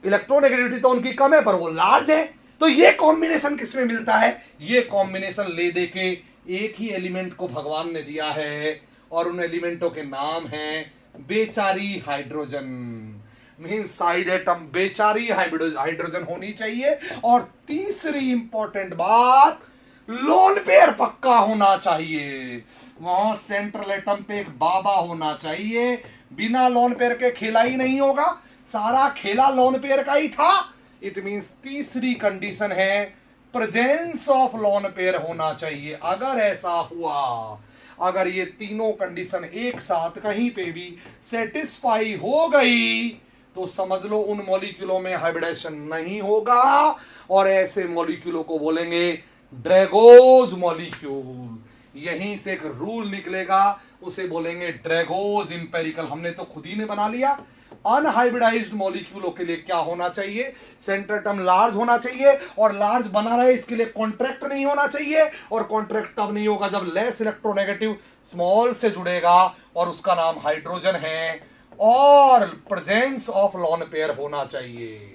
इलेक्ट्रोनेगेटिविटी तो उनकी कम है पर वो लार्ज है। तो ये कॉम्बिनेशन किसमें मिलता है? ये कॉम्बिनेशन ले दे के एक ही एलिमेंट को भगवान ने दिया है और उन एलिमेंटों के नाम हैं बेचारी हाइड्रोजन। मीन्स साइड एटम बेचारी हाइड्रोजन होनी चाहिए। और तीसरी इंपॉर्टेंट बात, लोन पेयर पक्का होना चाहिए। वहां सेंट्रल एटम पे एक बाबा होना चाहिए। बिना लोन पेयर के खेला ही नहीं होगा, सारा खेला लोन पेयर का ही था। इट मींस तीसरी कंडीशन है प्रेजेंस ऑफ लोन पेयर होना चाहिए। अगर ऐसा हुआ, अगर ये तीनों कंडीशन एक साथ कहीं पे भी सेटिस्फाई हो गई तो समझ लो उन मॉलिक्यूलों में हाइब्रिडेशन नहीं होगा और ऐसे मॉलिक्यूलों को बोलेंगे ड्रैगोज मॉलिक्यूल। यहीं से एक रूल निकलेगा, उसे बोलेंगे ड्रैगोज इंपेरिकल। हमने तो खुद ही ने बना लिया। अनहाइब्रिडाइज्ड मॉलिक्यूलों के लिए क्या होना चाहिए? सेंट्रल एटम लार्ज होना चाहिए और लार्ज बना रहे इसके लिए कॉन्ट्रैक्ट नहीं होना चाहिए। और कॉन्ट्रैक्ट तब नहीं होगा जब लेस इलेक्ट्रोनेगेटिव स्मॉल से जुड़ेगा और उसका नाम हाइड्रोजन है। और प्रेजेंस ऑफ लोन पेयर होना चाहिए।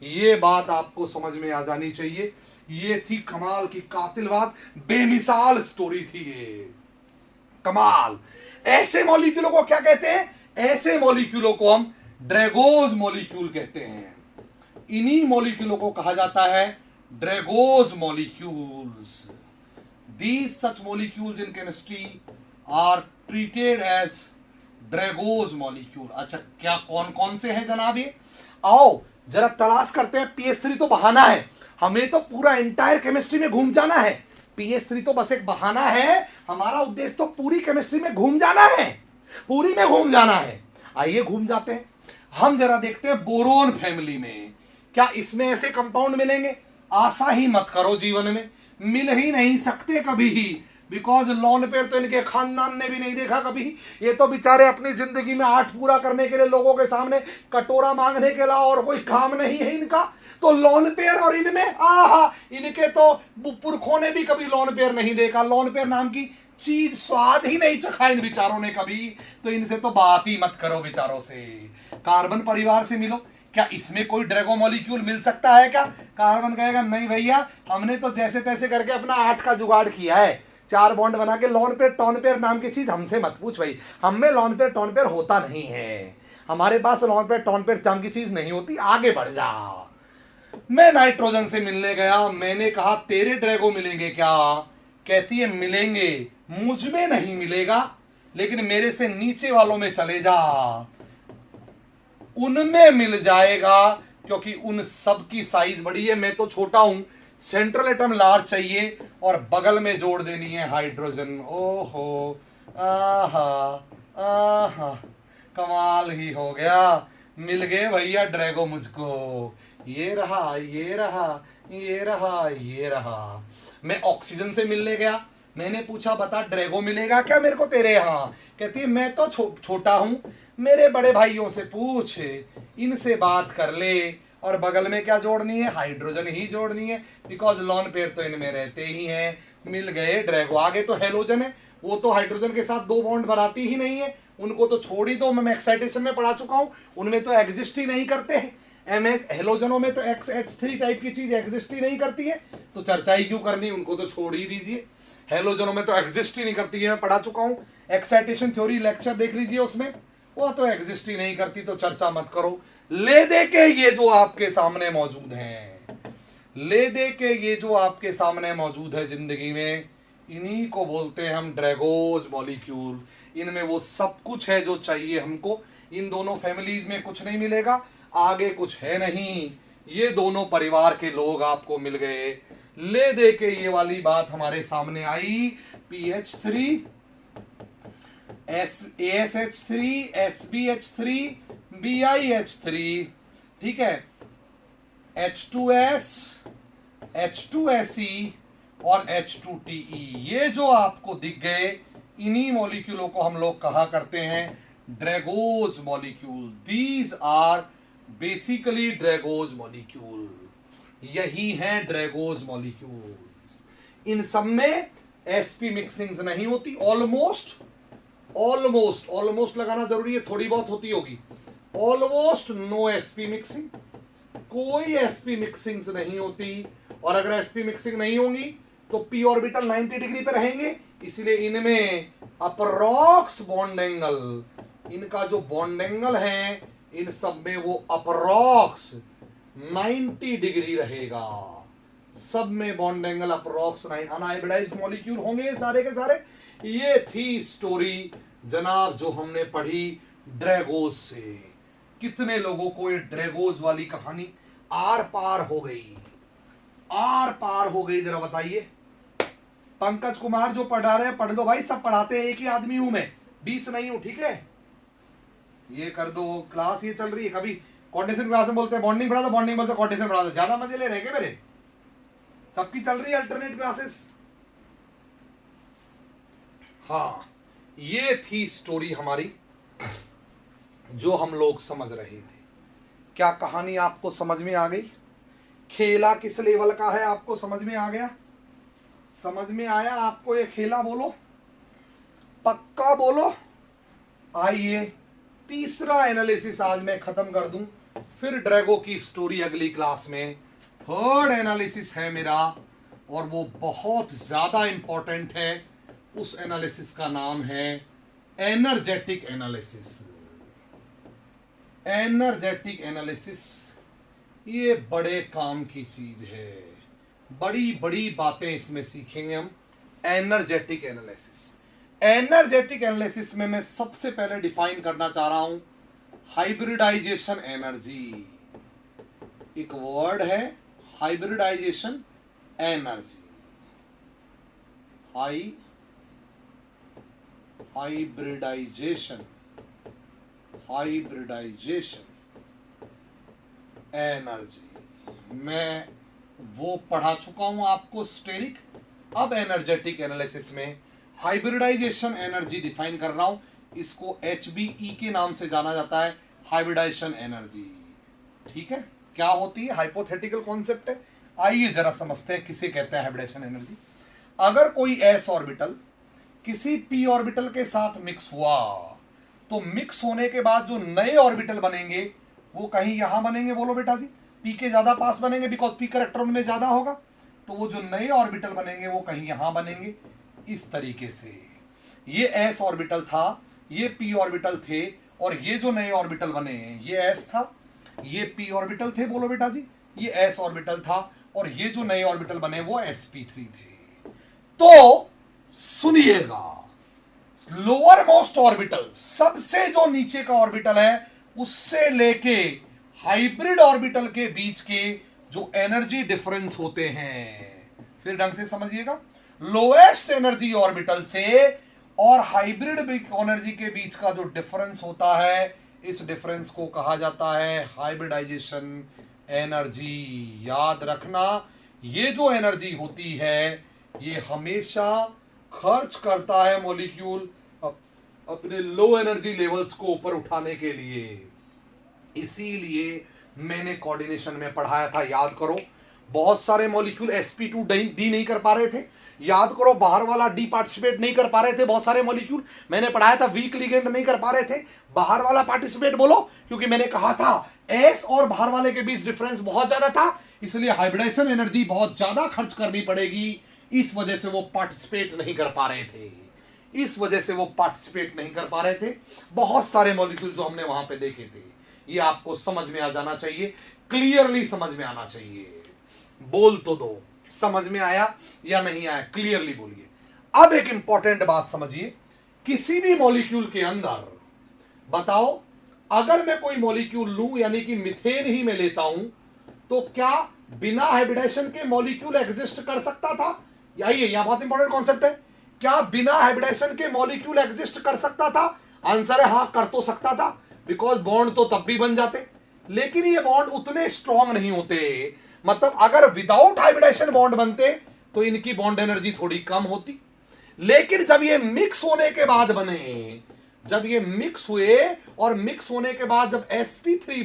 ये बात आपको समझ में आ जानी चाहिए। ये थी कमाल की कातिल बात, बेमिसाल स्टोरी थी ये, कमाल। ऐसे मॉलिक्यूलों को क्या कहते हैं? ऐसे मॉलिक्यूलों को हम ड्रैगोज मॉलिक्यूल कहते हैं। इन्हीं मॉलिक्यूलों को कहा जाता है drugs molecules. These such molecules in chemistry are treated as drugs molecule. अच्छा, क्या कौन कौन से हैं जनाब ये? आओ जरा तलाश करते हैं। पीएच3 तो बहाना है, हमें तो पूरा एंटायर केमिस्ट्री में घूम जाना है। पीएच3 तो बस एक बहाना है, हमारा उद्देश्य तो पूरी केमिस्ट्री में घूम जाना है, पूरी में घूम जाना है। आइए घूम जाते हैं। हम जरा देखते हैं बोरोन फैमिली में क्या इसमें ऐसे कंपाउंड मिलेंगे? आशा ही मत करो, जीवन में मिल ही नहीं सकते कभी ही, बिकॉज लोन पेयर तो इनके खानदान ने भी नहीं देखा कभी। ये तो बेचारे अपनी जिंदगी में 8 पूरा करने के लिए लोगों के सामने कटोरा मांगने के अलावा और कोई काम नहीं है इनका। तो लोन पेयर और इनमें इनके तो पुरखों ने भी कभी लोन पेयर नहीं देखा। लोन पेयर नाम की चीज स्वाद ही नहीं चखा इन बेचारों ने कभी। तो इनसे तो बात ही मत करो बेचारों से। कार्बन परिवार से मिलो, क्या इसमें कोई ड्रैगो मॉलिक्यूल मिल सकता है क्या? कार्बन कहेगा नहीं भैया, हमने तो जैसे तैसे करके अपना 8 का जुगाड़ किया है, 4 बॉन्ड बना के। लोन पेयर टॉन पेयर नाम की चीज हमसे मत पूछ भाई, हमें लोन पेयर टॉन पेयर होता नहीं है, हमारे पास लोन पेयर टॉन पेयर नाम की चीज नहीं होती। आगे बढ़ जा। मैं नाइट्रोजन से मिलने गया, मैंने कहा तेरे ड्रैगो मिलेंगे क्या? कहती है मिलेंगे, मुझ में नहीं मिलेगा, लेकिन मेरे से नीचे वालों में चले जा, उनमें मिल जाएगा, क्योंकि उन सब की साइज बड़ी है, मैं तो छोटा हूं। सेंट्रल एटम लार्ज चाहिए और बगल में जोड़ देनी है हाइड्रोजन। ओहो, आहा आहा, कमाल ही हो गया, मिल गए भैया ड्रैगो मुझको। ये रहा, ये रहा, ये रहा, ये रहा। मैं ऑक्सीजन से मिलने गया, मैंने पूछा बता ड्रैगो मिलेगा क्या मेरे को तेरे यहाँ? कहती है मैं तो छोटा हूं, मेरे बड़े भाइयों से पूछ, इनसे बात कर ले। और बगल में क्या जोड़नी है? हाइड्रोजन ही जोड़नी है, बिकॉज लोन पेयर तो इनमें रहते ही हैं। मिल गए ड्रैगो। आगे तो हेलोजन है, वो तो हाइड्रोजन के साथ 2 बॉन्ड बनाती ही नहीं है, उनको तो छोड़ ही दो। मैं एक्साइटेशन में पढ़ा चुका हूं, उनमें तो एग्जिस्ट ही नहीं करते हैं। हेलोजनों में तो XH3 टाइप की चीज एग्जिस्ट ही नहीं करती है, तो चर्चा ही क्यों करनी, उनको तो छोड़ ही दीजिए। हेलोजनों में तो एग्जिस्ट ही नहीं करती है, मैं पढ़ा चुका हूं। एक्साइटेशन थ्योरी लेक्चर देख लीजिए, उसमें वो तो एग्जिस्ट ही नहीं करती, तो चर्चा मत करो। ले दे के ये जो आपके सामने मौजूद हैं, ले दे के ये जो आपके सामने मौजूद है जिंदगी में, इन्हीं को बोलते हैं हम ड्रैगोज मॉलिक्यूल। इनमें वो सब कुछ है जो चाहिए हमको। इन दोनों फैमिलीज में कुछ नहीं मिलेगा, आगे कुछ है नहीं, ये दोनों परिवार के लोग आपको मिल गए। ले दे के ये वाली बात हमारे सामने आई। PH3, ASH3, SBH3, BiH3, ठीक है, H2S, H2Se और H2Te, ये जो आपको दिख गए, इन्हीं मॉलिक्यूलों को हम लोग कहा करते हैं drugs molecule. These are basically drugs molecule, यही है ड्रैगोज मॉलिक्यूल्स। इन सब में एसपी मिक्सिंग्स नहीं होती, ऑलमोस्ट ऑलमोस्ट ऑलमोस्ट लगाना जरूरी है, थोड़ी बहुत होती होगी। ऑलमोस्ट नो एसपी मिक्सिंग, कोई एसपी मिक्सिंग्स नहीं होती। और अगर एसपी मिक्सिंग नहीं होंगी तो पी ऑर्बिटल 90 डिग्री पे रहेंगे, इसलिए इनमें अप्रॉक्स बॉन्ड एंगल, इनका जो बॉन्ड एंगल है इन सब में वो अप्रॉक्स 90 डिग्री रहेगा। सब में bond angle approx 9। Unhybridised molecule होंगे सारे के सारे। ये थी स्टोरी जनाब जो हमने पढ़ी ड्रैगोज से। कितने लोगों को ये ड्रैगोज वाली कहानी आर पार हो गई, आर पार हो गई, जरा बताइए। पंकज कुमार जो पढ़ा रहे हैं पढ़ दो भाई, सब पढ़ाते हैं, एक ही आदमी हूं मैं, 20 नहीं हूं, ठीक है। ये कर दो, क्लास ये चल रही है, कभी कोऑर्डिनेशन क्लास में बोलते हैं बॉन्डिंग पढ़ा दो, बॉन्डिंग बोलते कोऑर्डिनेशन पढ़ा दो, ज्यादा मजे ले रहे हैं मेरे, सबकी चल रही है अल्टरनेट क्लासेस। हाँ, ये थी स्टोरी हमारी जो हम लोग समझ रहे थे। क्या कहानी आपको समझ में आ गई? खेला किस लेवल का है आपको समझ में आ गया? समझ में आया आपको ये खेला? बोलो पक्का बोलो। आइए तीसरा एनालिसिस आज मैं खत्म कर दूं, फिर ड्रैगो की स्टोरी अगली क्लास में। थर्ड एनालिसिस है मेरा और वो बहुत ज्यादा इंपॉर्टेंट है। उस एनालिसिस का नाम है एनर्जेटिक एनालिसिस। एनर्जेटिक एनालिसिस ये बड़े काम की चीज है, बड़ी बड़ी बातें इसमें सीखेंगे हम। एनर्जेटिक एनालिसिस, एनर्जेटिक एनालिसिस में मैं सबसे पहले डिफाइन करना चाह रहा हूं हाइब्रिडाइजेशन एनर्जी। एक वर्ड है हाइब्रिडाइजेशन एनर्जी। हाइब्रिडाइजेशन एनर्जी मैं वो पढ़ा चुका हूं आपको स्टेरिक। अब एनर्जेटिक एनालिसिस में हाइब्रिडाइजेशन एनर्जी डिफाइन कर रहा हूं। इसको HBE के नाम से जाना जाता है, हाइब्रिडाइजेशन एनर्जी। ठीक है, क्या होती है? हाइपोथेटिकल कॉन्सेप्ट है। आइए जरा समझते हैं किसे कहते हैं हाइब्रिडाइजेशन एनर्जी। अगर कोई s ऑर्बिटल किसी p ऑर्बिटल के साथ मिक्स हुआ तो मिक्स होने के बाद जो नए ऑर्बिटल बनेंगे वो कहीं यहां बनेंगे, बोलो बेटा जी, p के ज्यादा पास बनेंगे बिकॉज p का इलेक्ट्रॉन में ज्यादा होगा, तो वो जो नए ऑर्बिटल बनेंगे वो कहीं यहां बनेंगे। इस तरीके से ये s ऑर्बिटल था, ये p ऑर्बिटल थे, और ये जो नए ऑर्बिटल बने हैं ये s था, ये p ऑर्बिटल थे, बोलो बेटा जी, ये s ऑर्बिटल था, और ये जो नए ऑर्बिटल बने वो sp3 थे। तो सुनिएगा, लोअर मोस्ट ऑर्बिटल, सबसे जो नीचे का ऑर्बिटल है उससे लेके हाइब्रिड ऑर्बिटल के बीच के जो एनर्जी डिफरेंस होते हैं, फिर ढंग से समझिएगा, लोएस्ट एनर्जी ऑर्बिटल से और हाइब्रिड एनर्जी के बीच का जो डिफरेंस होता है, इस डिफरेंस को कहा जाता है हाइब्रिडाइजेशन एनर्जी। याद रखना, ये जो एनर्जी होती है ये हमेशा खर्च करता है मॉलिक्यूल अपने लो एनर्जी लेवल्स को ऊपर उठाने के लिए। इसीलिए मैंने कोऑर्डिनेशन में पढ़ाया था, याद करो, बहुत सारे मॉलिक्यूल sp2 डी नहीं कर पा रहे थे, याद करो, बाहर वाला डी पार्टिसिपेट नहीं कर पा रहे थे, बहुत सारे मॉलिक्यूल मैंने पढ़ाया था वीक लिगेंड नहीं कर पा रहे थे, बाहर वाला पार्टिसिपेट बोलो, क्योंकि मैंने कहा था s और बाहर वाले के बीच डिफरेंस बहुत ज्यादा था, इसलिए हाइब्रिडाइजेशन एनर्जी बहुत ज्यादा खर्च करनी पड़ेगी। इस वजह से वो पार्टिसिपेट नहीं कर पा रहे थे, इस वजह से वो पार्टिसिपेट नहीं कर पा रहे थे। बहुत सारे मॉलिक्यूल जो हमने वहां पे देखे थे, ये आपको समझ में आ जाना चाहिए, क्लियरली समझ में आना चाहिए। बोल तो दो, समझ में आया या नहीं आया, क्लियरली बोलिए। अब एक इंपॉर्टेंट बात समझिए, किसी भी मॉलिक्यूल के अंदर बताओ, अगर मैं कोई मॉलिक्यूल लूं, यानी कि मीथेन ही मैं लेता हूं, तो क्या बिना हाइब्रिडाइजेशन के मॉलिक्यूल एग्जिस्ट कर सकता था? यह बहुत इंपॉर्टेंट कॉन्सेप्ट है। क्या बिना हाइब्रिडाइजेशन के मॉलिक्यूल एग्जिस्ट कर सकता था? आंसर है हाँ, कर तो सकता था, बिकॉज बॉन्ड तो तब भी बन जाते, लेकिन ये बॉन्ड उतने स्ट्रॉन्ग नहीं होते। मतलब अगर विदाउट हाइब्रिडाइजेशन बॉन्ड बनते तो इनकी बॉन्ड एनर्जी थोड़ी कम होती, लेकिन जब ये मिक्स होने के बाद बने जब ये मिक्स हुए और मिक्स होने के बाद जब sp3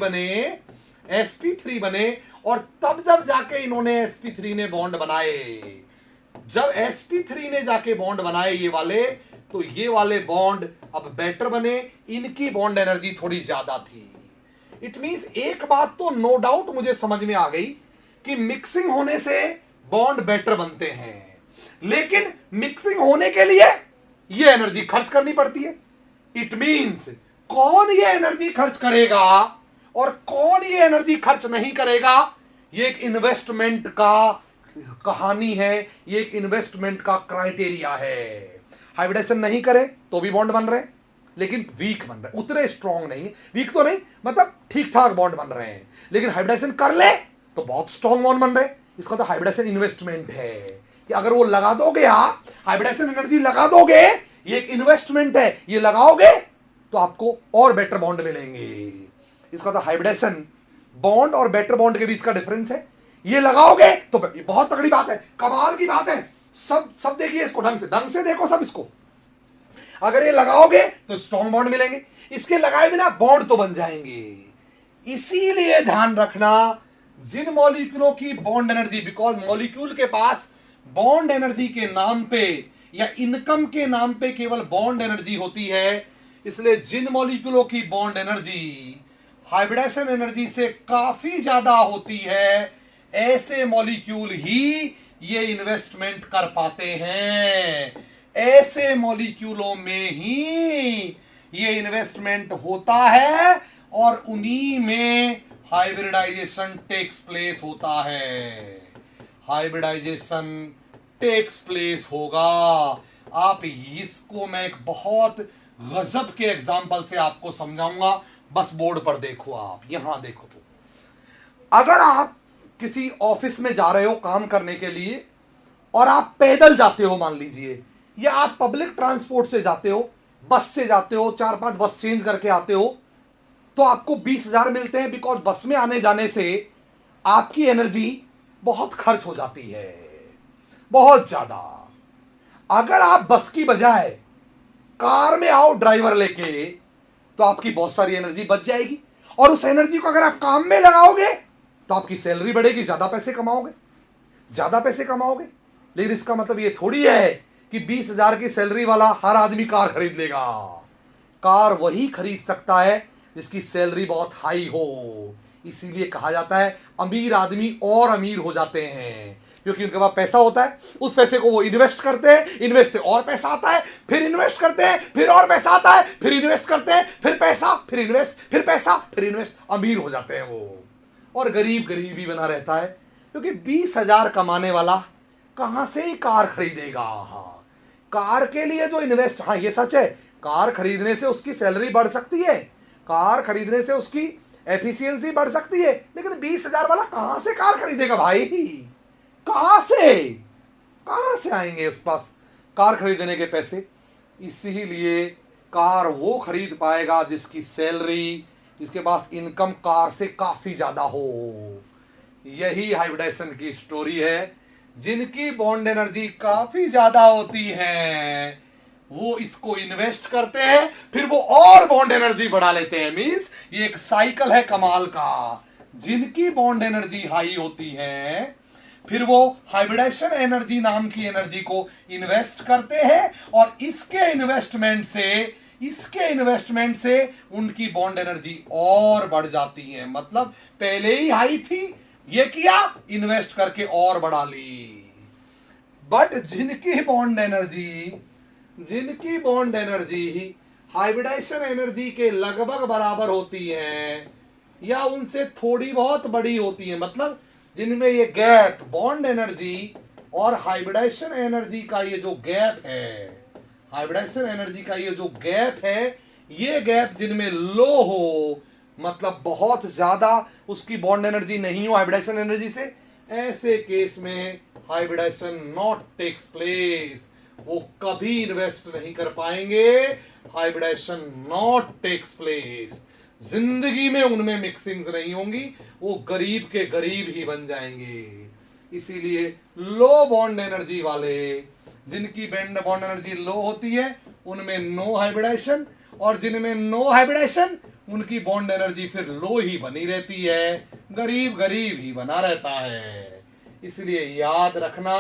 बने और तब जब जाके इन्होंने sp3 ने बॉन्ड बनाए, जब sp3 ने जाके बॉन्ड बनाए ये वाले, तो ये वाले बॉन्ड अब बेटर बने, इनकी बॉन्ड एनर्जी थोड़ी ज्यादा थी। इट मींस एक बात तो नो डाउट मुझे समझ में आ गई कि मिक्सिंग होने से बॉन्ड बेटर बनते हैं, लेकिन मिक्सिंग होने के लिए ये एनर्जी खर्च करनी पड़ती है। इट मींस कौन ये एनर्जी खर्च करेगा और कौन ये एनर्जी खर्च नहीं करेगा, ये एक इन्वेस्टमेंट का कहानी है, ये एक इन्वेस्टमेंट का क्राइटेरिया है। हाइब्रिडेशन नहीं करे तो भी बॉन्ड बन रहे, लेकिन वीक बन रहे, उतने स्ट्रॉन्ग नहीं, वीक तो नहीं मतलब ठीक ठाक बॉन्ड बन रहे हैं, लेकिन हाइब्रिडेशन कर ले तो बहुत स्ट्रॉन्ग बॉन्ड बन रहे। इसका तो हाइब्रिडेशन इन्वेस्टमेंट है कि अगर वो लगा दोगे आप, हाइब्रिडेशन एनर्जी लगा दोगे, ये एक इन्वेस्टमेंट है, ये लगाओगे तो आपको और बेटर बॉन्ड मिलेंगे। इसका तो हाइब्रिडेशन बॉन्ड और बेटर बॉन्ड के बीच का डिफरेंस है। ये लगाओगे तो बहुत तगड़ी बात है, कमाल की बात है। सब देखिए इसको ढंग से देखो सब इसको। अगर ये लगाओगे तो स्ट्रॉन्ग बॉन्ड मिलेंगे, इसके लगाए बिना बॉन्ड तो बन जाएंगे। इसीलिए ध्यान रखना, जिन मॉलिक्यूलों की बॉन्ड एनर्जी, बिकॉज मॉलिक्यूल के पास बॉन्ड एनर्जी के नाम पे या इनकम के नाम पे केवल बॉन्ड एनर्जी होती है, इसलिए जिन मॉलिक्यूलों की बॉन्ड एनर्जी हाइब्रिडेशन एनर्जी से काफी ज्यादा होती है, ऐसे मॉलिक्यूल ही ये इन्वेस्टमेंट कर पाते हैं। ऐसे मॉलिक्यूलों में ही ये इन्वेस्टमेंट होता है और उन्हीं में हाइब्रिडाइजेशन टेक्स प्लेस होता है। हाइब्रिडाइजेशन टेक्स प्लेस होगा। आप इसको मैं एक बहुत गजब के एग्जांपल से आपको समझाऊंगा, बस बोर्ड पर देखो, आप यहां देखो। अगर आप किसी ऑफिस में जा रहे हो काम करने के लिए और आप पैदल जाते हो मान लीजिए, या आप पब्लिक ट्रांसपोर्ट से जाते हो, बस से जाते हो, 4-5 बस चेंज करके आते हो, तो आपको 20,000 मिलते हैं, बिकॉज बस में आने जाने से आपकी एनर्जी बहुत खर्च हो जाती है, बहुत ज्यादा। अगर आप बस की बजाय कार में आओ ड्राइवर लेके, तो आपकी बहुत सारी एनर्जी बच जाएगी, और उस एनर्जी को अगर आप काम में लगाओगे तो आपकी सैलरी बढ़ेगी, ज्यादा पैसे कमाओगे। लेकिन इसका मतलब ये थोड़ी है कि 20,000 की सैलरी वाला हर आदमी कार खरीद लेगा। कार वही खरीद सकता है जिसकी सैलरी बहुत हाई हो। इसीलिए कहा जाता है अमीर आदमी और अमीर हो जाते हैं, क्योंकि उनके पास पैसा होता है, उस पैसे को वो इन्वेस्ट करते हैं, इन्वेस्ट से और पैसा आता है, फिर इन्वेस्ट करते हैं, फिर और पैसा आता है, फिर इन्वेस्ट करते हैं, फिर पैसा, फिर इन्वेस्ट, फिर पैसा, फिर इन्वेस्ट, अमीर हो जाते हैं वो। और गरीब गरीब ही बना रहता है, क्योंकि 20,000 कमाने वाला कहां से ही कार खरीदेगा। कार के लिए जो इन्वेस्ट, हाँ ये सच है, कार खरीदने से उसकी सैलरी बढ़ सकती है, कार खरीदने से उसकी एफिशिएंसी बढ़ सकती है, लेकिन 20,000 वाला कहां से कार खरीदेगा भाई? कहां से आएंगे उस पास कार खरीदने के पैसे? इसीलिए कार वो खरीद पाएगा जिसकी सैलरी, जिसके पास इनकम कार से काफी ज्यादा हो। यही हाइब्रिडेशन की स्टोरी है। जिनकी बॉन्ड एनर्जी काफी ज्यादा होती है वो इसको इन्वेस्ट करते हैं, फिर वो और बॉन्ड एनर्जी बढ़ा लेते हैं। मींस ये एक साइकिल है कमाल का। जिनकी बॉन्ड एनर्जी हाई होती है, फिर वो हाइब्रिडेशन एनर्जी नाम की एनर्जी को इन्वेस्ट करते हैं, और इसके इन्वेस्टमेंट से उनकी बॉन्ड एनर्जी और बढ़ जाती है। मतलब पहले ही हाई थी, ये किया, इन्वेस्ट करके और बढ़ा ली। बट जिनकी बॉन्ड एनर्जी हाइब्रिडेशन एनर्जी के लगभग बराबर होती है या उनसे थोड़ी बहुत बड़ी होती है, मतलब जिनमें ये गैप, बॉन्ड एनर्जी और हाइब्रिडेशन एनर्जी का ये जो गैप है, ये गैप जिनमें लो हो, मतलब बहुत ज्यादा उसकी बॉन्ड एनर्जी नहीं हो हाइब्रिडेशन एनर्जी से, ऐसे केस में हाइब्रिडेशन नॉट टेक्स प्लेस। वो कभी इन्वेस्ट नहीं कर पाएंगे, हाइब्रिडेशन नॉट टेक्स प्लेस। जिंदगी में उनमें मिक्सिंग्स नहीं होंगी, वो गरीब के गरीब ही बन जाएंगे। इसीलिए लो बॉन्ड एनर्जी वाले, जिनकी बॉन्ड एनर्जी लो होती है, उनमें नो हाइब्रिडेशन, और जिनमें नो हाइब्रिडाइजेशन उनकी बॉन्ड एनर्जी फिर लो ही बनी रहती है, गरीब गरीब ही बना रहता है। इसलिए याद रखना,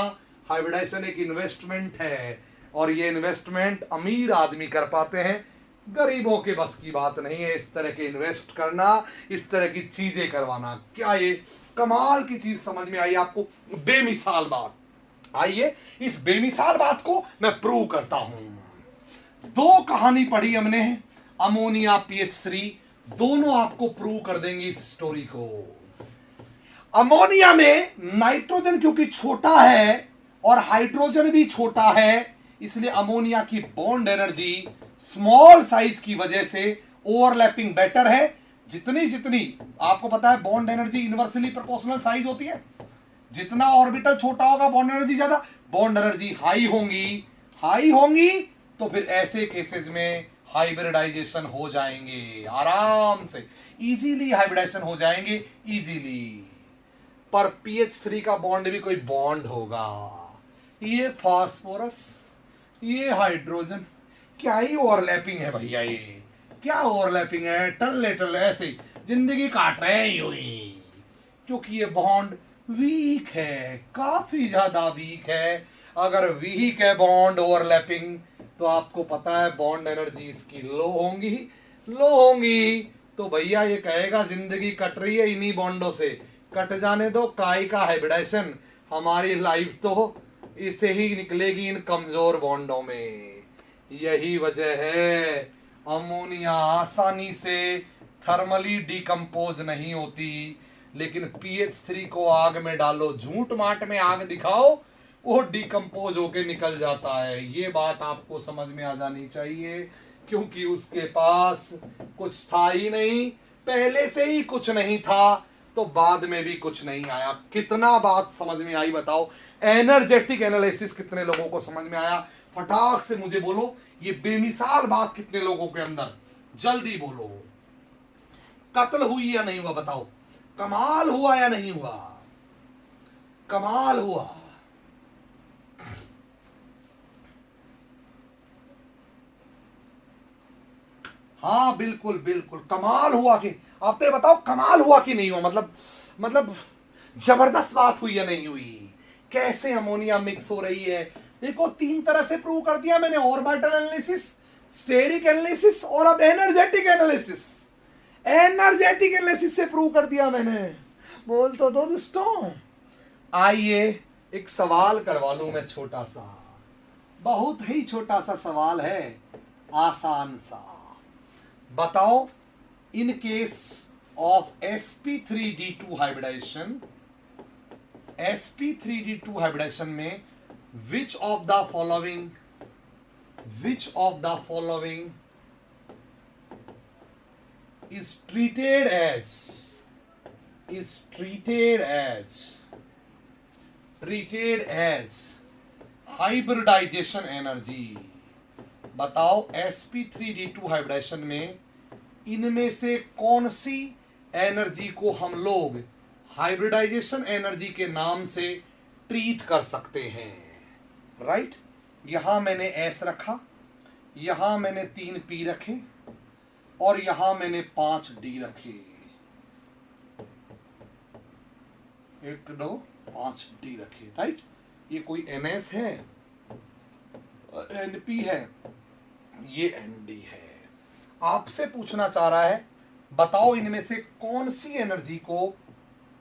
हाइब्रिडाइजेशन एक इन्वेस्टमेंट है और ये इन्वेस्टमेंट अमीर आदमी कर पाते हैं, गरीबों के बस की बात नहीं है इस तरह के इन्वेस्ट करना, इस तरह की चीजें करवाना। क्या ये कमाल की चीज समझ में आई आपको? बेमिसाल बात। आइए इस बेमिसाल बात को मैं प्रूव करता हूं। दो कहानी पढ़ी हमने, अमोनिया पीएच3, दोनों आपको प्रूव कर देंगे इस स्टोरी को। अमोनिया में नाइट्रोजन क्योंकि छोटा है और हाइड्रोजन भी छोटा है, इसलिए अमोनिया की बॉन्ड एनर्जी स्मॉल साइज की वजह से ओवरलैपिंग बेटर है। जितनी जितनी आपको पता है bond energy inversely proportional size होती है, जितना ऑर्बिटल छोटा होगा बॉन्ड एनर्जी ज्यादा, बॉन्ड एनर्जी हाई होंगी तो फिर ऐसे केसेस में हाइब्रिडाइजेशन हो जाएंगे आराम से, इजीली हाइब्रिडाइजेशन हो जाएंगे इजीली। पर पीएच3 का बॉन्ड भी कोई बॉन्ड होगा, ये फास्फोरस ये हाइड्रोजन, क्या ही ओवरलैपिंग है भैया, ये क्या ओवरलैपिंग है, टल्ले टल्ले ऐसे जिंदगी काट रहे हैं यूं ही, क्योंकि ये बॉन्ड वीक है, काफी ज्यादा वीक है। अगर वीक है बॉन्ड ओवरलैपिंग तो आपको पता है बॉन्ड एनर्जी इसकी लो होंगी तो भैया ये कहेगा जिंदगी कट रही है इन्हीं बॉन्डों से, कट जाने दो, काय का हाइब्रिडाइजेशन, हमारी लाइफ तो इसे ही निकलेगी इन कमजोर बॉन्डों में। यही वजह है अमोनिया आसानी से थर्मली डिकम्पोज नहीं होती, लेकिन पीएच3 को आग में डालो, झूठ माट में आग दिखाओ, वो डिकम्पोज होके निकल जाता है। ये बात आपको समझ में आ जानी चाहिए, क्योंकि उसके पास कुछ था ही नहीं, पहले से ही कुछ नहीं था तो बाद में भी कुछ नहीं आया। कितना बात समझ में आई बताओ? एनर्जेटिक एनालिसिस कितने लोगों को समझ में आया? फटाक से मुझे बोलो, ये बेमिसाल बात कितने लोगों के अंदर, जल्दी बोलो। कत्ल हुई या नहीं हुआ बताओ? कमाल हुआ या नहीं हुआ? कमाल हुआ। हाँ बिल्कुल बिल्कुल कमाल हुआ कि, आप तो बताओ कमाल हुआ कि नहीं हुआ, मतलब जबरदस्त बात हुई या नहीं हुई? कैसे अमोनिया मिक्स हो रही है देखो, 3 तरह से प्रूव कर दिया मैंने, ऑर्बिटल एनालिसिस, स्टेरिक एनालिसिस और अब एनर्जेटिक एनालिसिस। एनर्जेटिक एनालिसिस से प्रूव कर दिया मैंने, बोल तो दो दोस्तों। आइए एक सवाल करवा लूं मैं, छोटा सा, बहुत ही छोटा सा सवाल है, आसान सा। बताओ, in case of sp3d2 hybridisation, sp3d2 hybridisation में which of the following is treated as hybridization energy? बताओ sp3d2 हाइब्रिडाइजेशन में इनमें से कौन सी एनर्जी को हम लोग हाइब्रिडाइजेशन एनर्जी के नाम से ट्रीट कर सकते हैं? राइट, यहां मैंने S रखा, यहां मैंने 3 P रखे और यहां मैंने 5 D रखे, 1 2 5 D रखे। राइट, ये कोई NS है, NP है, ये ND है। आपसे पूछना चाह रहा है, बताओ इनमें से कौन सी एनर्जी को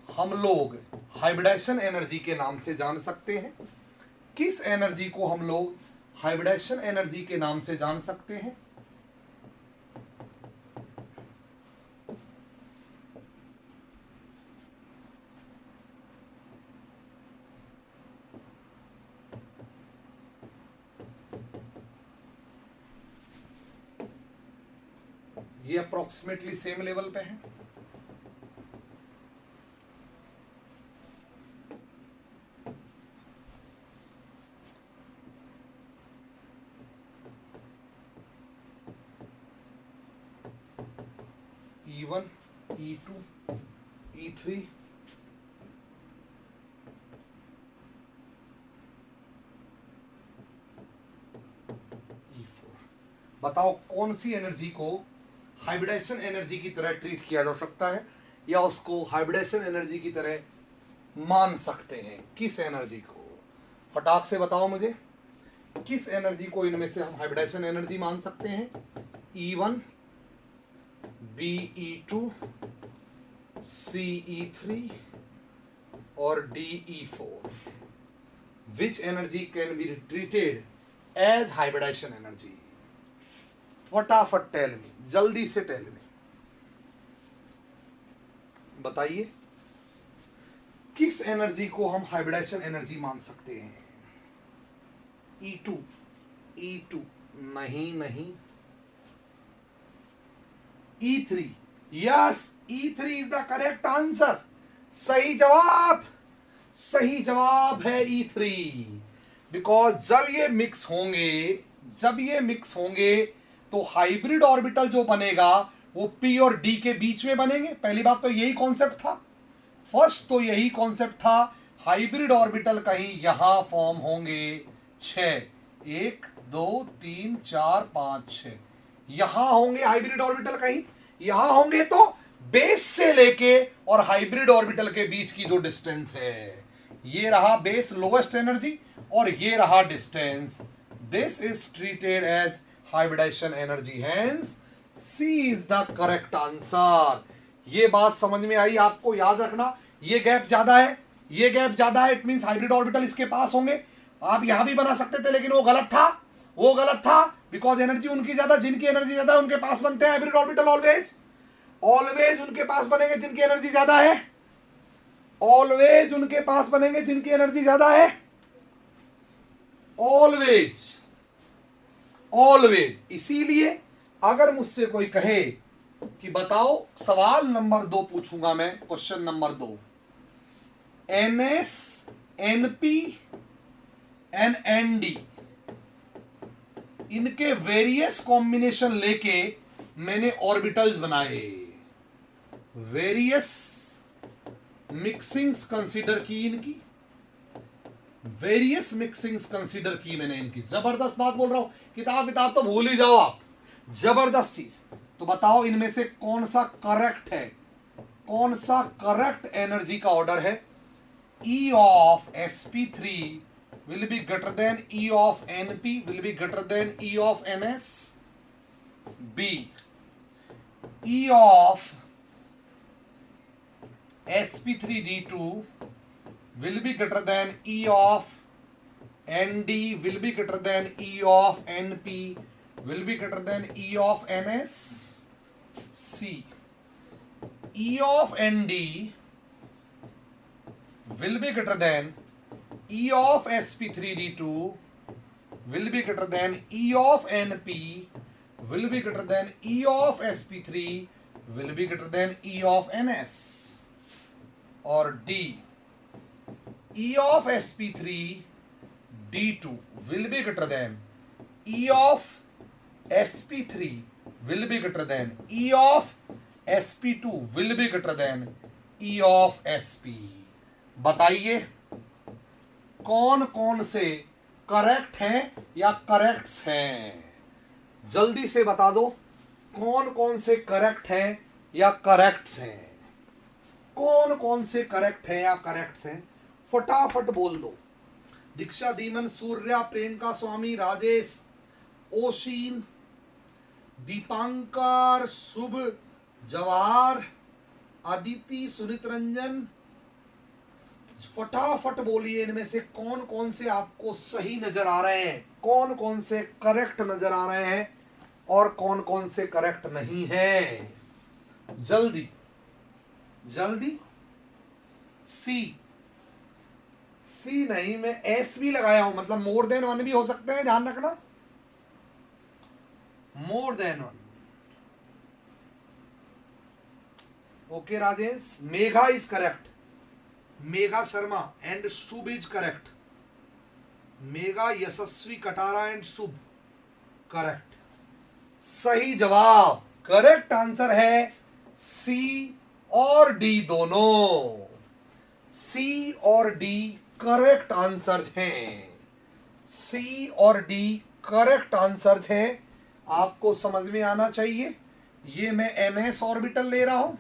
हम लोग हाइब्रिडाइजेशन एनर्जी के नाम से जान सकते हैं? किस एनर्जी को हम लोग हाइब्रिडाइजेशन एनर्जी के नाम से जान सकते हैं? ये अप्रोक्सीमेटली सेम लेवल पे है। E1, E2, E3, E4। बताओ कौन सी एनर्जी को हाइब्रिडेशन एनर्जी की तरह ट्रीट किया जा सकता है या उसको हाइब्रिडेशन एनर्जी की तरह मान सकते हैं? किस एनर्जी को? फटाक से बताओ मुझे, किस एनर्जी को इनमें से हम हाइब्रिडेशन एनर्जी मान सकते हैं? E1, BE2, CE3 और DE4. Which energy can be treated as hybridization energy? फटाफट टेल मी, जल्दी से टेल मी, बताइए किस एनर्जी को हम हाइब्रिडेशन एनर्जी मान सकते हैं? E2, E2 नहीं नहीं, E3, yes E3 is the correct answer. सही जवाब, सही जवाब है E3. बिकॉज जब ये मिक्स होंगे तो हाइब्रिड ऑर्बिटल जो बनेगा वो P और D के बीच में बनेंगे. पहली बात तो यही कॉन्सेप्ट था, फर्स्ट तो यही कॉन्सेप्ट था. हाइब्रिड ऑर्बिटल कहीं यहां फॉर्म होंगे 6, 1 2 3 4 5 6, यहां होंगे हाइब्रिड ऑर्बिटल कहीं यहां होंगे. तो बेस से लेके और हाइब्रिड ऑर्बिटल के बीच की जो डिस्टेंस है, ये रहा बेस लोएस्ट एनर्जी और ये रहा distance. This is treated as hybridisation energy, hence C is the correct answer. ये बात समझ में आई आपको? याद रखना, ये गैप ज्यादा है, ये गैप ज्यादा है, इट मींस हाइब्रिड ऑर्बिटल इसके पास होंगे. आप यहां भी बना सकते थे लेकिन वो गलत था, बिकॉज एनर्जी उनकी ज्यादा, जिनकी एनर्जी ज्यादा है उनके पास बनते हैं हाइब्रिड ऑर्बिटल. ऑलवेज उनके पास बनेंगे जिनकी एनर्जी ज्यादा है, ऑलवेज उनके पास बनेंगे जिनकी एनर्जी ज्यादा है, ऑलवेज. इसीलिए अगर मुझसे कोई कहे कि बताओ, सवाल नंबर 2 पूछूंगा मैं, question number 2, NS, NP and ND इनके वेरियस कॉम्बिनेशन लेके मैंने ऑर्बिटल्स बनाए. वेरियस मिक्सिंग्स कंसीडर की, इनकी वेरियस मिक्सिंग्स कंसीडर की मैंने इनकी. जबरदस्त बात बोल रहा हूं, किताब तो भूल ही जाओ आप, जबरदस्त चीज. तो बताओ इनमें से कौन सा करेक्ट है, कौन सा करेक्ट एनर्जी का ऑर्डर है? E of sp3 will be greater than E of np will be greater than E of ns. B, E of sp3d2 will be greater than E of nd will be greater than E of np will be greater than E of ns. C, E of nd will be greater than E of sp3d2 will be greater than E of np will be greater than E of sp3 will be greater than E of ns. और D, E of sp3 d2 will be greater than E of sp3 will be greater than E of sp2 will be greater than E of sp. बताइए कौन कौन से करेक्ट हैं या करेक्ट्स हैं? जल्दी से बता दो, कौन कौन से करेक्ट हैं या करेक्ट्स हैं? कौन कौन से करेक्ट हैं या करेक्ट्स हैं? फटाफट बोल दो. दीक्षा, दीमन, सूर्या, प्रियंका, स्वामी, राजेश, ओशीन, दीपांकर, शुभ, जवाहर, अदिति, सुनित रंजन, फटाफट बोलिए इनमें से कौन कौन से आपको सही नजर आ रहे हैं, कौन कौन से करेक्ट नजर आ रहे हैं और कौन कौन से करेक्ट नहीं है. जल्दी जल्दी. सी नहीं, मैं एस भी लगाया हूं, मतलब मोर देन 1 भी हो सकते हैं, ध्यान रखना, more than 1. Okay Rajesh. Megha is correct, Megha Sharma and Shubh is correct. Megha, Yashasvi, Katara and Shubh correct. सही जवाब, करेक्ट आंसर है सी और डी दोनों. सी और डी करेक्ट आंसर्स हैं, सी और डी करेक्ट आंसर्स हैं. आपको समझ में आना चाहिए। ये मैं NS ऑर्बिटल ले रहा हूं,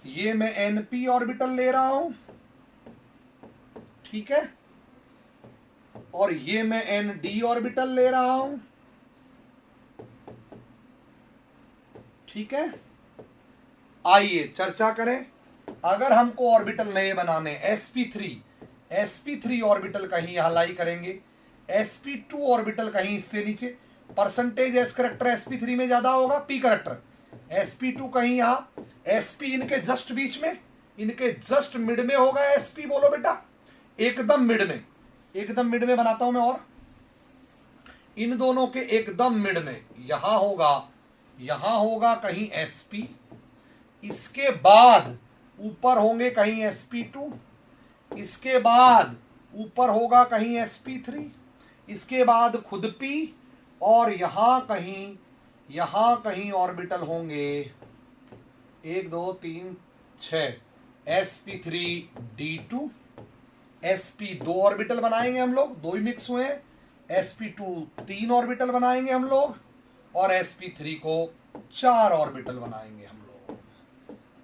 ये मैं NP ऑर्बिटल ले रहा हूं, ठीक है, और ये मैं ND ऑर्बिटल ले रहा हूं, ठीक है। आइए चर्चा करें। अगर हमको ऑर्बिटल नए बनाने, sp3 ऑर्बिटल कहीं यहां लाई करेंगे, sp2 ऑर्बिटल कहीं इससे नीचे, परसेंटेज s करेक्टर sp3 में ज्यादा होगा, p करेक्टर sp2 कहीं यहां, sp इनके जस्ट बीच में, इनके जस्ट मिड में होगा sp। बोलो बेटा, एकदम मिड में, एकदम मिड में बनाता हूं मैं, और इन दोनों के एकदम मिड में यहां होगा कहीं sp, इसके बाद ऊपर होंगे कहीं sp2, इसके बाद ऊपर होगा कहीं sp3, इसके बाद खुद p, और यहां कहीं ऑर्बिटल होंगे 1 2 3 6 sp3d2, sp2 ऑर्बिटल बनाएंगे हम लोग, दो ही मिक्स हुए हैं, sp2 3 ऑर्बिटल बनाएंगे हम लोग, और sp3 को 4 ऑर्बिटल बनाएंगे हम लोग,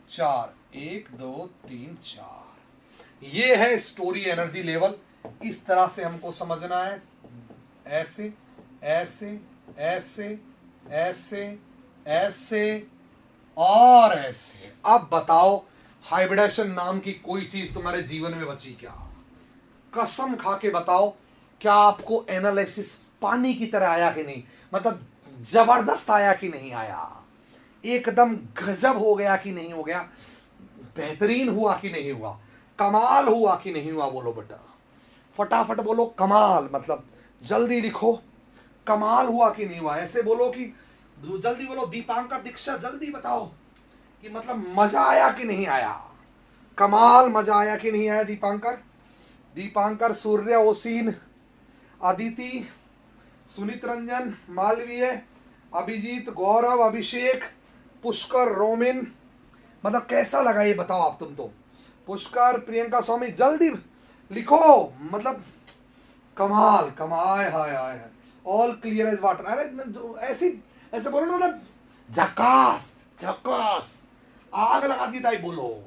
4 1 2 3 4। ये है स्टोरी एनर्जी लेवल। इस तरह से हमको समझना है, ऐसे ऐसे ऐसे ऐसे ऐसे और ऐसे। अब बताओ, हाइब्रिडेशन नाम की कोई चीज तुम्हारे जीवन में बची क्या? कसम खा के बताओ, क्या आपको एनालिसिस पानी की तरह आया कि नहीं? मतलब जबरदस्त आया कि नहीं आया? एकदम गजब हो गया कि नहीं हो गया? बेहतरीन हुआ कि नहीं हुआ? कमाल हुआ कि नहीं हुआ? बोलो बेटा, फटाफट बोलो कमाल। मतलब जल्दी लिखो, कमाल हुआ कि नहीं हुआ? ऐसे बोलो कि जल्दी बोलो, दीपांकर दीक्षा, जल्दी बताओ कि मतलब मजा आया कि नहीं आया? कमाल मजा आया कि नहीं आया? दीपांकर, सूर्य, ओसीन, अदिति, सुनीत रंजन, मालवीय, अभिजीत, गौरव, अभिषेक, पुष्कर, रोमिन, मतलब कैसा लगा ये बताओ आप? तुम तो पुष्कर, प्रियंका स्वामी, जल्दी लिखो, मतलब कमाल कमाल। Hi all clear as water. अरे ऐसे बोलो ना, मतलब झकास, आग लगा दी टाइप बोलो,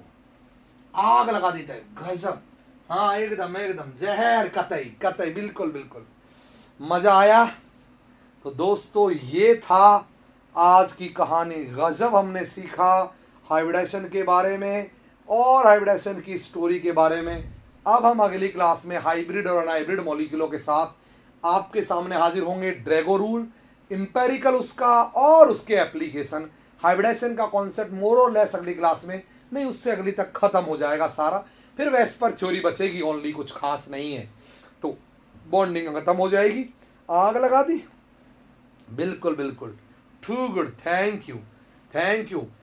आग लगा दी टाइप, गजब। हाँ एकदम जहर, कतई बिल्कुल मजा आया। तो दोस्तों, ये था आज की कहानी। गजब हमने सीखा हाइब्रिडेशन के बारे में और हाइब्रिडेशन की स्टोरी के बारे में। अब हम अगली क्लास में हाइब्रिड और अनहाइब्रिड मॉलिक्यूलों के साथ आपके सामने हाजिर होंगे। ड्रैगो रूल, इंपेरिकल उसका और उसके एप्लीकेशन, हाइब्रिडेशन का कॉन्सेप्ट मोर और लेस अगली क्लास में, नहीं उससे अगली तक खत्म हो जाएगा सारा। फिर वैस पर थ्योरी बचेगी ओनली, कुछ खास नहीं है। तो बॉन्डिंग खत्म हो जाएगी। आग लगा दी, बिल्कुल टू गुड, थैंक यू।